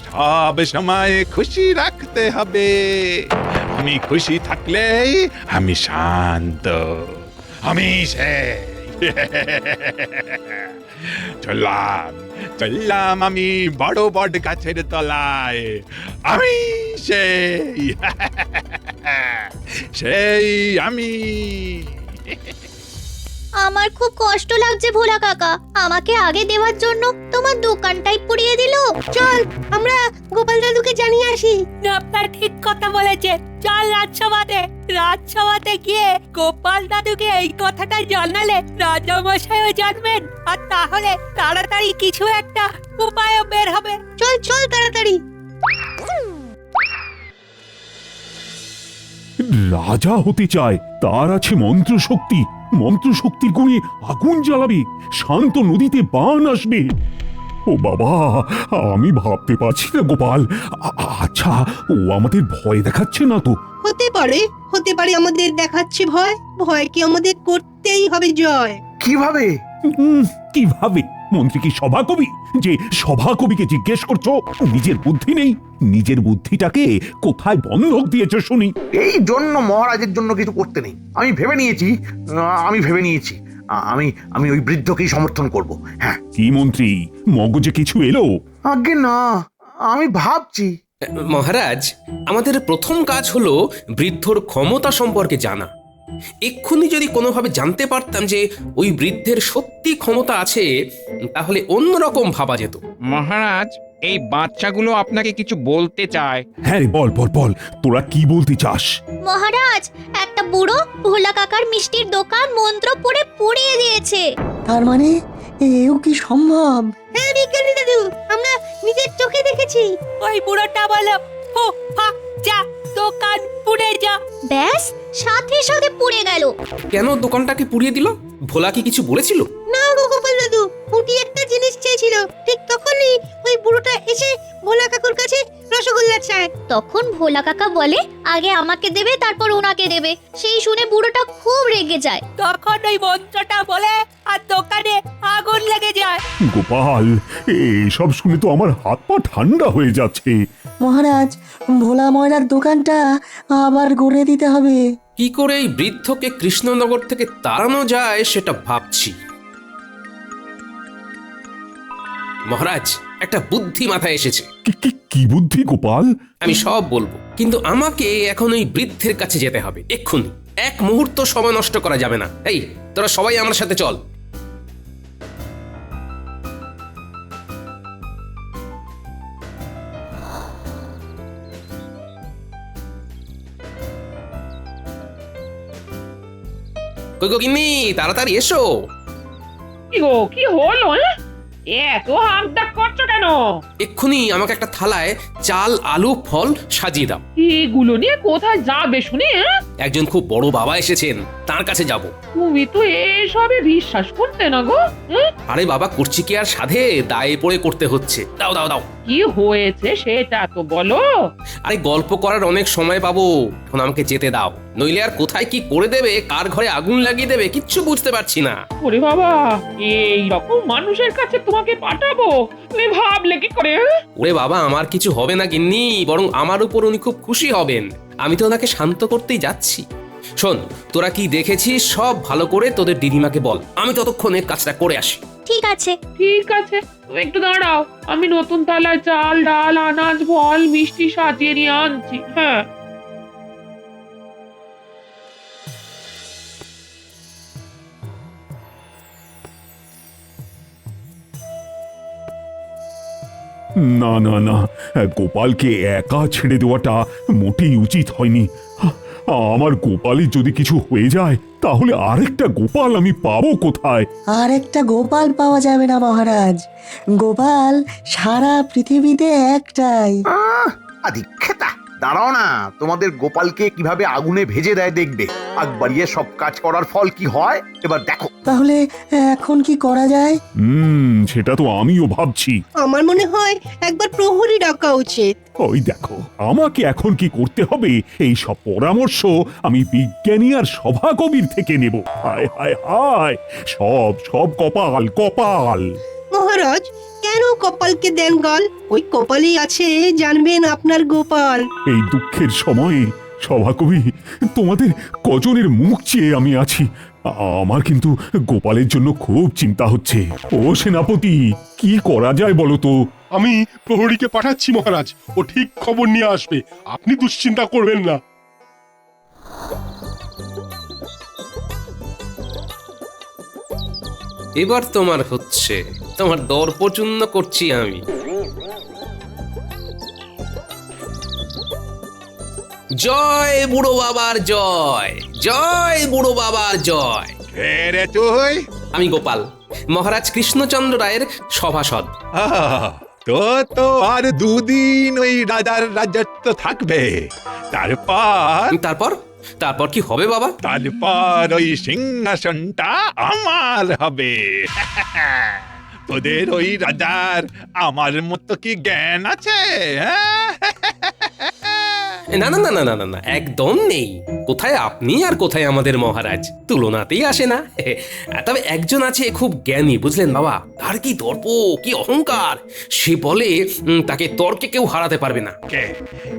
সব সময় খুশি রাখতে হবে। আমি খুশি থাকলেই আমি শান্ত। আমি চললাম চললাম আমি বড় বট গাছের তলায়। আমি সেই আমি। আমার খুব কষ্ট লাগছে ভোলা কাকা, আমাকে আগে দেওয়ার জন্য তোমার দোকানটাই পুড়িয়ে দিল। চল আমরা গোপাল দাদুকে জানিয়ে আসি। আপনার ঠিক কথা বলেছে, চল রাজসভাতে। রাজসভাতে গিয়ে গোপাল দাদুকে এই কথাটা জানালে রাজা মশাইও জানবেন, আর তাহলে তাড়াতাড়ি কিছু একটা উপায় বের হবে। চল চল তাড়াতাড়ি। রাজা হতে চায়, তার আছে মন্ত্র শক্তি। মন্ত্র শক্তির গুণে আগুন জ্বালাবে, শান্ত নদীতে বান আসবে। ও বাবা, আমি ভাবতে পারছি না গোপাল। আচ্ছা, ও আমাদের ভয় দেখাচ্ছে না তো? হতে পারে আমাদের দেখাচ্ছে ভয়। ভয় কি আমাদের করতেই হবে জয়। কিভাবে? কিভাবে? মন্ত্রী কি সভাকবি যে সভাকবিকে জিজ্ঞেস করছো? নিজের বুদ্ধি নেই? নিজের বুদ্ধিটাকে কোথায় বন্ধক দিয়েছো শুনি? এই জন্য মহারাজের জন্য কিছু করতে নেই। আমি ভেবে নিয়েছি আমি ওই বৃদ্ধকেই সমর্থন করব। হ্যাঁ। কি মন্ত্রী, মগজে কিছু এলো? আগে না, আমি ভাবছি। মহারাজ, আমাদের প্রথম কাজ হলো বৃদ্ধর ক্ষমতা সম্পর্কে জানা। এক্ষুনি যদি কোনোভাবে জানতে পারতাম যে ওই বৃদ্ধের সত্যি ক্ষমতা আছে, তাহলে অন্যরকম ভাবা যেত। মহারাজ, এই বাচ্চাগুলো আপনাকে কিছু বলতে চায়। হ্যাঁ রে, বল বল বল, তোরা কি বলতে চাস? মহারাজ, একটা বুড়ো ভোলা কাকার মিষ্টির দোকান মন্ত্র পড়ে পুড়িয়ে দিয়েছে। তার মানে এও কি সম্ভব? হ্যাঁ বিজ্ঞানী দাদু, আমরা নিজের চোখে দেখেছি। ওই বুড়োটা বলো, হো হা যা, দোকান পুড়ে যা। ব্যাস, সাথে সাথে পুড়ে গেল। কেন দোকানটাকে পুড়িয়ে দিল? ভোলা কি কিছু বলেছিল? না গো গোপাল দাদু, তখন ভোলা কাকা বলে আগে আমাকে দেবে তারপর ওনাকে দেবে। সেই শুনে বুড়োটা খুব রেগে যায়। তখন ওই মন্ত্রটা বলে আর দোকানে আগুন লেগে যায়। গোপাল, এসব শুনে তো আমার হাত পা ঠান্ডা হয়ে যাচ্ছে। মহারাজ, ভোলা ময়রার দোকানটা আবার গড়ে দিতে হবে। কি করে এই বৃদ্ধকে কৃষ্ণনগর থেকে তাড়ানো যায় সেটা ভাবছি। মহারাজ, একটা বুদ্ধি মাথায় এসেছে। কি বুদ্ধি গোপাল? আমি সব বলবো, কিন্তু আমাকে এখন ওই বৃদ্ধের কাছে যেতে হবে এক্ষুনি। এক মুহূর্ত সময় নষ্ট করা যাবে না। এই, তোরা সবাই আমার সাথে চল। কই গো গিন্নি, তাড়াতাড়ি এসো। কি গো, কি হলো? এত হাঁকডাক করছো কেন? এক্ষুনি আমাকে একটা থালায় চাল, আলু, ফল সাজিয়ে দাও। এগুলো নিয়ে কোথায় যাবে শুনি? একজন খুব বড় বাবা এসেছেন, তার কাছে যাব। তুমি তো এসবে বিশ্বাস করতে না গো। আরে বাবা, করছি কি আর সাধে, দায়ে পড়ে করতে হচ্ছে। দাও দাও দাও। কি হয়েছে সেটা তো বলো। আরে গল্প করার অনেক সময় পাবো, এখন আমাকে যেতে দাও। নইলে আর কোথায় কি করে দেবে, কার ঘরে আগুন লাগিয়ে দেবে, কিচ্ছু বুঝতে পারছি না। ওরে বাবা, এই রকম মানুষের কাছে তোমাকে পাঠাবো, তুমি ভাবলে কি করে? ওরে বাবা, আমার কিছু হবে না গিন্নি, বরং আমার উপর উনি খুব খুশি হবেন। আমি তো ওনাকে শান্ত করতেই যাচ্ছি। শোন, তোরা কি দেখেছিস সব ভালো করে তোদের দিদিমাকে বল, আমি ততক্ষণে কাজটা করে আসি। ঠিক আছে। ঠিক আছে, তুমি একটু দাঁড়াও, আমি নতুন থালায় চাল, ডাল, আনাজ, ফল, মিষ্টি সাজিয়ে নিয়ে আনছি। হ্যাঁ। না না না, গোপালকে একা ছেড়ে দেওয়াটা মোটেই উচিত হয়নি। আমার গোপালের যদি কিছু হয়ে যায় তাহলে আরেকটা গোপাল আমি পাবো কোথায়? আরেকটা গোপাল পাওয়া যাবে না মহারাজ, গোপাল সারা পৃথিবীতে একটাই। আদিক্ষেতা, দাঁড়াও না, তোমাদের গোপালকে কিভাবে আগুনে ভেজে দেয় দেখবে। আগ বাড়িয়ে সব কাজ করার ফল কি হয় এবার দেখো। তাহলে এখন কি করা যায়? সেটা তো আমিও ভাবছি। আমার মনে হয় একবার প্রহরী ডাকা উচিত। ওই দেখো, আমাকে এখন কি করতে হবে এই সব পরামর্শ আমি বিজ্ঞানী আর সভাকবির থেকে নেব। হায় হায় হায়, সব সব কপাল কপাল। মহারাজ, কেন কপালকে দেন গাল? ওই কপালই আছে জানবেন আপনার গোপাল। এই দুঃখের সময়ে সভাকবি, তোমাদের কজনের মুখ চেয়ে আমি আছি। আমার কিন্তু গোপালের জন্য খুব চিন্তা হচ্ছে। ও সেনাপতি, কি করা যায় বলো তো? আমি প্রহরীকে পাঠাচ্ছি মহারাজ, ও ঠিক খবর নিয়ে আসবে, আপনি দুশ্চিন্তা করবেন না। এবার তোমার হচ্ছে, তোমার দর্পচূন্য করছি আমি। জয় বুড়ো বাবার জয়, জয় বুড়ো বাবার জয়। রে তুই? আমি গোপাল, মহারাজ কৃষ্ণচন্দ্র রায়ের সভাসদ। তো তো আর দুদিন ওই রাজার রাজত্ব থাকবে, তারপর তারপর তারপর কি হবে বাবা? তারপর ওই সিংহাসনটা আমার হবে। তোদের ওই রাজার আমার মতো কি জ্ঞান আছে? না না না না না না না, একদম নেই। কোথায় আপনি আর কোথায় আমাদের মহারাজ, তুলনাতেই আসে না। তবে একজন আছে খুব জ্ঞানী, বুঝলেন বাবা, তার কি দর্প, কি অহংকার, সে বলে তাকে তর্কে কেউ হারাতে পারবে না। কে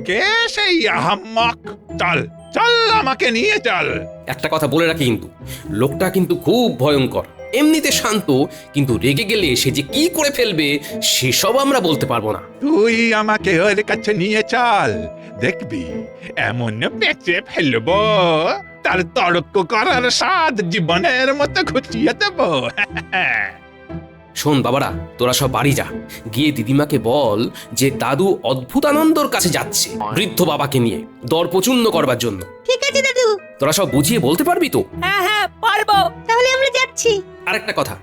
কে সেই আহাম্মক? চল চল, আমাকে নিয়ে চল। একটা কথা বলে রাখি কিন্তু, লোকটা কিন্তু খুব ভয়ঙ্কর। এমনিতে শান্ত, কিন্তু রেগে গেলে সে যে কি করে ফেলবে সেসব আমরা বলতে পারবো না। তুই আমাকে ওর কাছে নিয়ে চল, দেখবি এমন বেঁচে ফেলবো, তার তর্ক করার স্বাদ জীবনের মতো ঘুচিয়ে দেব। শোন বাবারা, তোরা সব বাড়ি যা, গিয়ে দিদিমাকে বল যে দাদু অদ্ভুতানন্দর কাছে যাচ্ছে বৃদ্ধ বাবাকে নিয়ে দর্পচূন্য করবার জন্য। ঠিক আছে দাদু। তোরা সব বুঝিয়ে বলতে পারবি তো? হ্যাঁ হ্যাঁ পারবো, তাহলে আমরা যাচ্ছি। আরেকটা কথা,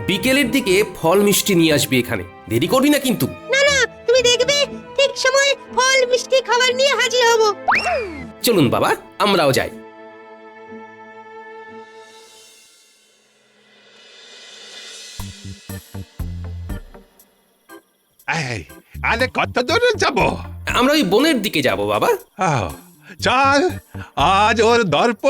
বিকেলের দিকে ফল মিষ্টি নিয়ে আসবি এখানে, দেরি করবি না কিন্তু। না না, তুমি দেখবে ঠিক সময় ফল মিষ্টি খাবার নিয়ে হাজির হব। চলুন বাবা, আমরাও যাই। এই আরে কত দূরে যাব? আমরা ওই বনের দিকে যাব বাবা। চল, আজ ওর দর্প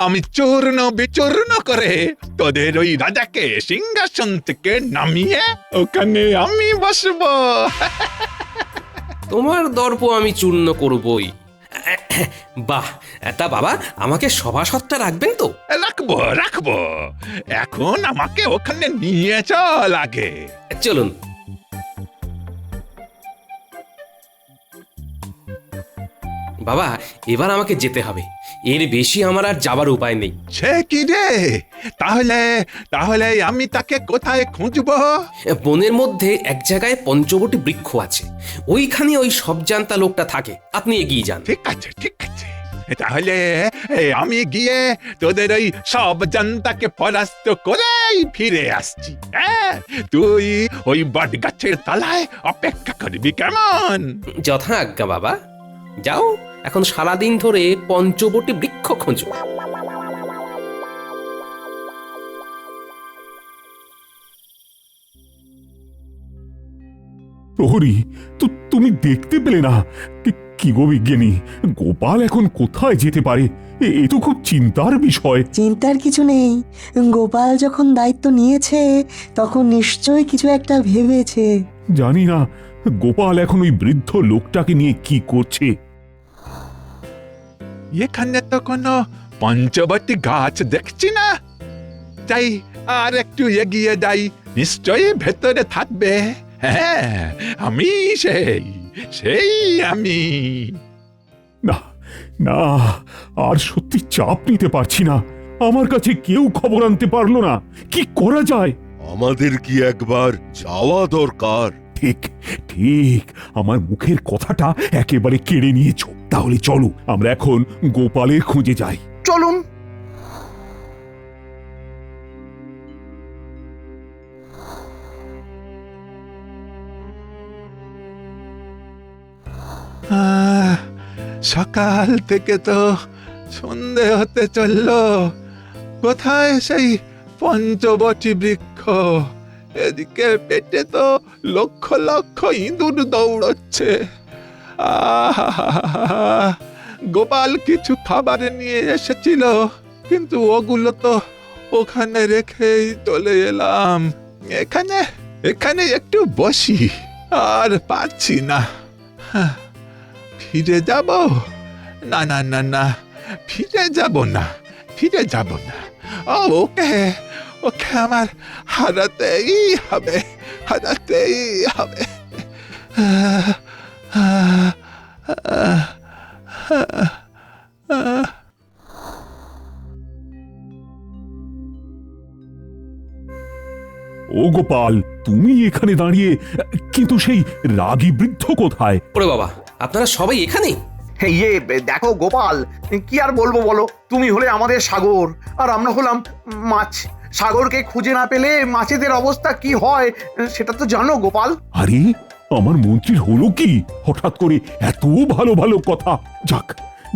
আমি চূর্ণ বিচূর্ণ করে তোদের ওই রাজাকে সিংহাসন থেকে নামিয়ে ওখানে আমি বসবো। তোমার দর্প আমি চূর্ণ করবই। বাহ, তা বাবা আমাকে সভাসদটা রাখবেন তো? রাখবো রাখবো, এখন আমাকে ওখানে নিয়ে চল আগে। চলুন। বাবা এবার আমাকে যেতে হবে, এর বেশি আমার আর যাবার উপায় নেই। সে কি রে? তাহলে তাহলে আমি তাকে কোথায় খুঁজবো? বনের মধ্যে এক জায়গায় পঞ্চবটী বৃক্ষ আছে, ওইখানে ওই সব জানতা লোকটা থাকে, আপনি এগিয়ে যান। ঠিক আছে ঠিক আছে, তাহলে আমি গিয়ে তোদের ওই সব জনতাকে পরাস্ত করেই ফিরে আসছি। তুই ওই বট গাছের তলায় অপেক্ষা করবি, কেমন? যথা আজ্ঞা বাবা, যাও এখন সারাদিন ধরে পঞ্চবটী বৃক্ষ খোঁজো। প্রহরী, তুমি দেখতে পেলে না? কি গো বিজ্ঞানী, গোপাল এখন কোথায় যেতে পারে? এ তো খুব চিন্তার বিষয়। চিন্তার কিছু নেই, গোপাল যখন দায়িত্ব নিয়েছে তখন নিশ্চয়ই কিছু একটা ভেবেছে। জানি না গোপাল এখন ওই বৃদ্ধ লোকটাকে নিয়ে কি করছে। এখানে তো কোনো পঞ্চবটী গাছ দেখছি না, তাই আর একটু এগিয়ে যাই, নিশ্চয়ই ভেতরে থাকবে। হ্যাঁ, আমি সেই আমি। না না, আর সত্যি চাপ নিতে পারছি না। আমার কাছে কেউ খবর আনতে পারলো না, কি করা যায়? আমাদের কি একবার যাওয়া দরকার? ঠিক ঠিক, আমার মুখের কথাটা একেবারে কেড়ে নিয়েছো। তাহলে চলো আমরা এখন গোপালের খুঁজে যাই। চলুন। সকাল থেকে তো সন্ধে হতে চলল, কোথায় সেই পঞ্চবটী বৃক্ষ? এদিকে পেটে তো লক্ষ লক্ষ ইঁদুর দৌড়চ্ছে। গোপাল কিছু খাবার নিয়ে এসেছিল, কিন্তু ওগুলো তো ওখানে রেখেই চলে এলাম। এখানে একটু বসি, আর পারছি না। ফিরে যাব? না না না না, ফিরে যাব না। ওকে আমার হারাতেই হবে। ও গোপাল, তুমি এখানে দাঁড়িয়ে, কিন্তু সেই রাগী বৃদ্ধ কোথায়? ওরে বাবা, আপনারা সবাই এখানে? ইয়ে দেখো গোপাল, কি আর বলবো বলো, তুমি হলে আমাদের সাগর আর আমরা হলাম মাছ। সাগরকে খুঁজে না পেলে মাছেদের অবস্থা কি হয় সেটা তো জানো গোপাল। আরে আমার মন্ত্রীর হলো কি? হঠাৎ করে এত ভালো ভালো কথা। যাক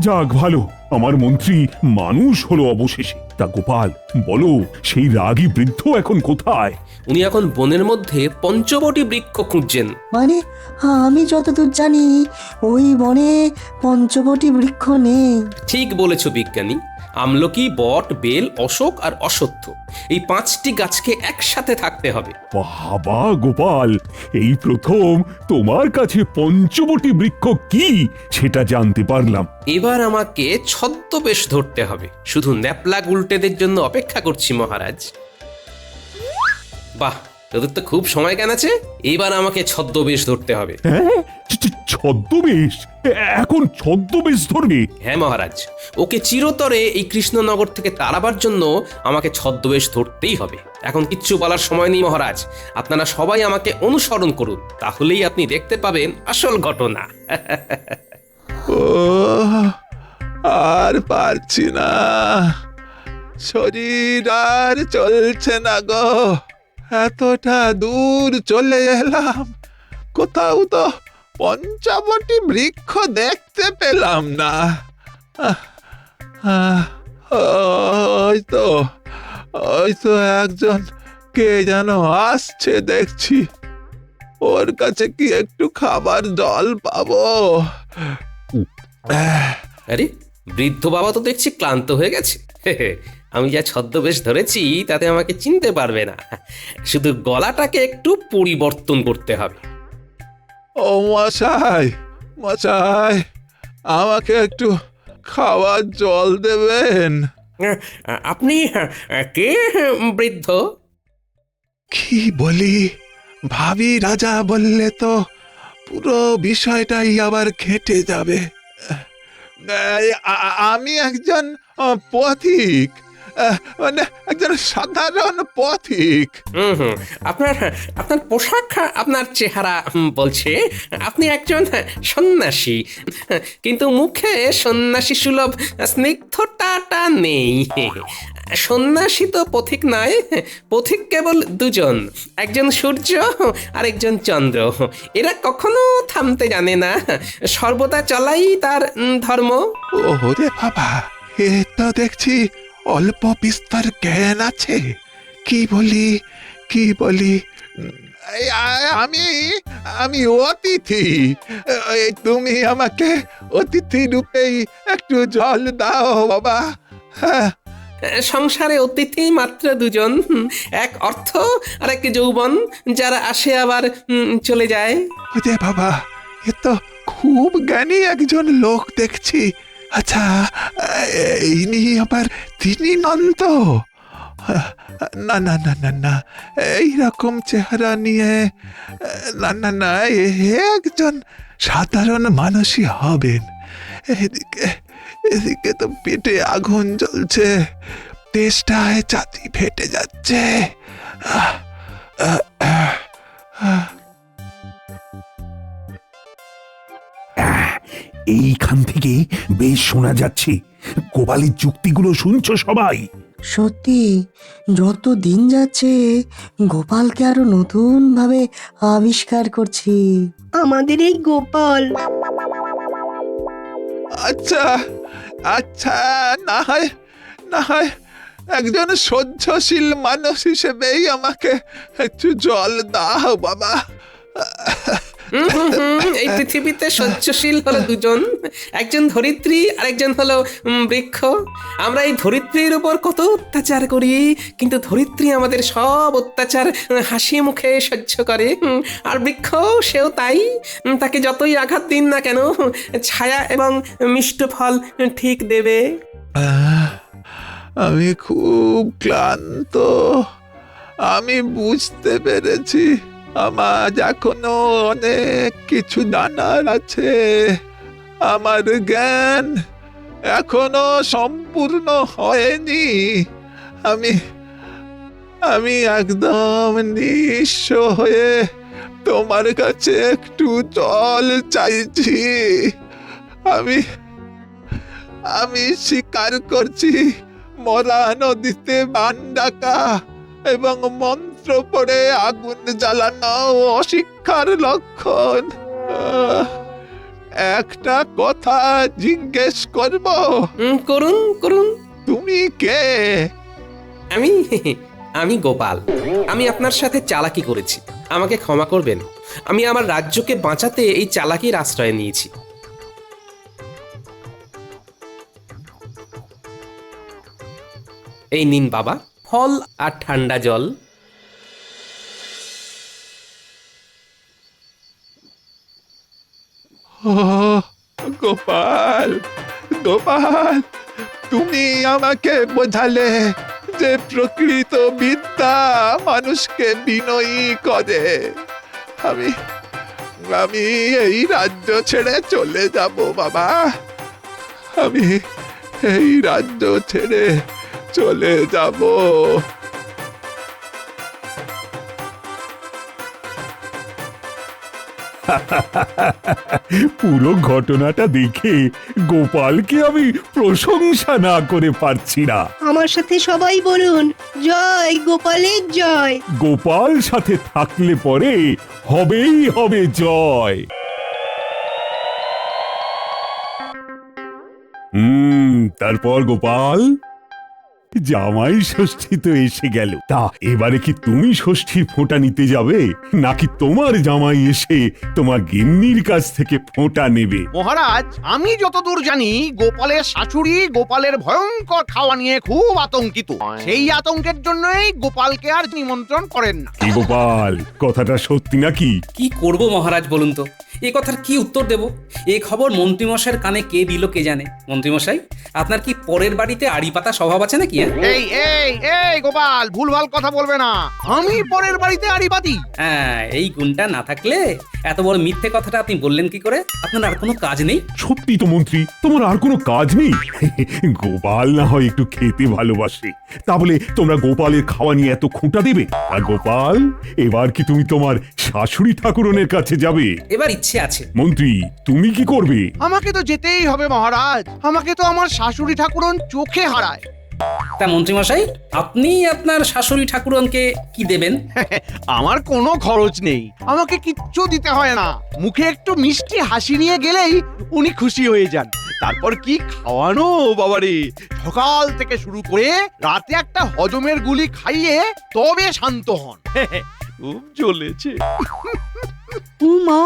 যাক, ভালো, আমার মন্ত্রী মানুষ হলো অবশেষে। তা গোপাল বলো, সেই রাগী বৃদ্ধ এখন কোথায়? উনি এখন বনের মধ্যে পঞ্চবটী বৃক্ষ খুঁজছেন। মানে আমি যতদূর জানি ওই বনে পঞ্চবটী বৃক্ষ নেই। ঠিক বলেছো বিজ্ঞানী, আমলকি, বট, বেল, অশোক আর অশ্বত্থ, এই 5টি গাছকে একসাথে থাকতে হবে। বাবা গোপাল, এই প্রথম তোমার কাছে পঞ্চবটী বৃক্ষ কি সেটা জানতে পারলাম। এবার আমাকে ছদ্মবেশ ধরতে হবে, শুধু ন্যাপলা উল্টেদের জন্য অপেক্ষা করছি মহারাজ। বাহ, তোদের তো খুব সময় কেন আছে, এবার আমাকে ছদ্মবেশ ধরতে হবে। ছদ্মবেশ? এখন ছদ্মবেশ ধরবে? হ্যাঁ মহারাজ, ওকে চিরতরে এই কৃষ্ণনগর থেকে তাড়াবার জন্য আমাকে ছদ্মবেশ ধরতেই হবে। এখন কিচ্ছু বলার সময় নেই মহারাজ, আপনারা সবাই আমাকে অনুসরণ করুন, তাহলেই আপনি দেখতে পাবেন আসল ঘটনা। ও আর পারছি না, শরীর আর চলছে না গো। এতটা দূর চলে এলাম, কোথাও তো পঞ্চবটী বৃক্ষ দেখতে পেলাম না। ওই তো একজন কে যেন আসছে দেখছি। ওর কাছে কি একটু খাবার জল পাবো? আরে বৃদ্ধ বাবা তো দেখছি ক্লান্ত হয়ে গেছে। আমি যা ছদ্মবেশ ধরেছি তাতে আমাকে চিনতে পারবে না, শুধু গলাটাকে একটু পরিবর্তন করতে হবে। ও মশাই, মশাই, আমাকে একটু খাওয়ার জল দেবেন? আপনি কে বৃদ্ধ? কি বলি, ভাবি রাজা বললে তো পুরো বিষয়টাই আবার ঘেঁটে যাবে। আমি একজন পথিক, মানে একজন সাধারণ পথিক। আপনার আপনার পোশাক, আপনার চেহারা বলছে আপনি একজন সন্ন্যাসী, কিন্তু মুখে সন্ন্যাসী সুলভ স্নিগ্ধতাটা নেই। সন্ন্যাসী তো পথিক নয়, পথিক কেবল দুজন, একজন সূর্য আর একজন চন্দ্র। এরা কখনো থামতে জানে না, সর্বদা চলাই তার ধর্ম। ওরে বাবা, এ তো দেখছি অল্প বিস্তর জ্ঞান আছে। কি বলি কি বলি, আমি আমি অতিথি, তুমি আমাকে অতিথি রূপেই একটু জল দাও বাবা। হ্যাঁ, সংসারে অতিথি মাত্র দুজন, এক অর্থ আর এক যৌবন, যারা আসে আবার চলে যায়। ওরে বাবা, এ তো খুব জ্ঞানী একজন লোক দেখছি। আচ্ছা, এই নিয়ে আবার তিনি নন তো? না না না না না, এইরকম চেহারা নিয়ে না না না, একজন সাধারণ মানুষই হবেন। এদিকে এদিকে তো পেটে আগুন জ্বলছে, তেষ্টায় ছাতি ফেটে যাচ্ছে। এইখান থেকে বেশ শোনা যাচ্ছে। গোপালের যুক্তিগুলো শুনছো সবাই? সত্যি যত দিন যাচ্ছে গোপালকে আরো নতুন ভাবে আবিষ্কার করছি। আমাদের এই গোপাল। আচ্ছা আচ্ছা, না হয় একজন সহ্যশীল মানুষ হিসেবেই আমাকে একটু জল দাও বাবা। এই পৃথিবীতে সহ্যশীল হলো দুজন, একজন ধরিত্রী আর একজন হলো বৃক্ষ। আমরা এই ধরিত্রীর উপর কত অত্যাচার করি, কিন্তু ধরিত্রী আমাদের সব অত্যাচার হাসি মুখে সহ্য করে। আর বৃক্ষ সেও তাই, তাকে যতই আঘাত দিন না কেন ছায়া এবং মিষ্ট ফল ঠিক দেবে। আমি খুব ক্লান্ত, আমি বুঝতে পেরেছি আমার এখনো অনেক কিছু জানার আছে। আমার জ্ঞান এখনো সম্পূর্ণ হয়নি। আমি একদম নিঃস্ব হয়ে তোমার কাছে একটু জল চাইছি। আমি স্বীকার করছি, মরা নদীতে বান ডাকা এবং মন্ত্র পড়ে আগুন জ্বালানো অশিক্ষার লক্ষণ। একটা কথা জিজ্ঞেস করব? করুন করুন। তুমি কে? আমি গোপাল। আমি আপনার সাথে চালাকি করেছি, আমাকে ক্ষমা করবেন। আমি আমার রাজ্যকে বাঁচাতে এই চালাকির আশ্রয় নিয়েছি। এই নিন বাবা, ফল আর ঠান্ডা জল। ও গোপাল, গোপাল, তুমি আমাকে বোঝালে যে প্রকৃত বিদ্যা মানুষকে বিনয়ী করে। আমি এই রাজ্য ছেড়ে চলে যাব বাবা। আমি এই রাজ্য ছেড়ে চলে যাব। পুরো ঘটনাটা দেখে গোপালকে আমি প্রশংসা না করে পারছি না। আমার সাথে সবাই বলুন, জয় গোপালের জয়। গোপাল সাথে থাকলে পরে হবেই হবে জয়। তারপর গোপাল? জামাই ষষ্ঠী তো এসে গেল, তা এবারে কি তুমি ষষ্ঠীর ফোঁটা নিতে যাবে, নাকি তোমার জামাই এসে তোমার গিন্নির কাছ থেকে ফোঁটা নেবে? মহারাজ, আমি যতদূর জানি গোপালের শাশুড়ি গোপালের ভয়ঙ্কর খাওয়া নিয়ে খুব আতঙ্কিত। সেই আতঙ্কের জন্যই গোপালকে আর নিমন্ত্রণ করেন না। কি গোপাল, কথাটা সত্যি নাকি? কি করব মহারাজ বলুন তো, এ কথার কি উত্তর দেব? এ খবর মন্ত্রীমশাইয়ের কানে কে দিল কে জানে। মন্ত্রীমশাই, আপনার কি পরের বাড়িতে আড়ি পাতা স্বভাব আছে নাকি? এই এই এই গোপাল, ভুলভাল কথা বলবে না। আমি পরের বাড়িতে আড়ি পাতি? হ্যাঁ, এই গুণটা না থাকলে এত বড় মিথ্যে কথাটা আপনি বললেন কি করে? আপনার আর কোনো কাজ নেই? সত্যি তো মন্ত্রী, তোমার আর কোনো কাজ নেই? গোপাল না হয় একটু খেতে ভালোবাসে, তা বলে তোমরা গোপালের খাওয়া নিয়ে এত খোঁটা দেবে? আর গোপাল, এবার কি তুমি তোমার শাশুড়ি ঠাকুরনের কাছে যাবে? এবার ইচ্ছে আছে। মন্ত্রী, তুমি কি করবে? আমাকে তো যেতেই হবে মহারাজ, আমাকে তো আমার শাশুড়ি ঠাকুরন চোখে হারায়। তা মন্ত্রীমশাই, আপনি আপনার শাশুড়ি ঠাকুরনকে কি দেবেন? আমার কোনো খরচ নেই, আমাকে কিচ্ছু দিতে হয় না। মুখে একটু মিষ্টি হাসি নিয়ে গেলেই উনি খুশি হয়ে যান। তারপর কি খাওয়ানো বাবারে, সকাল থেকে শুরু করে রাতে একটা হজমের গুলি খাইয়ে তবে শান্ত হন। খুব চলেছে। মা,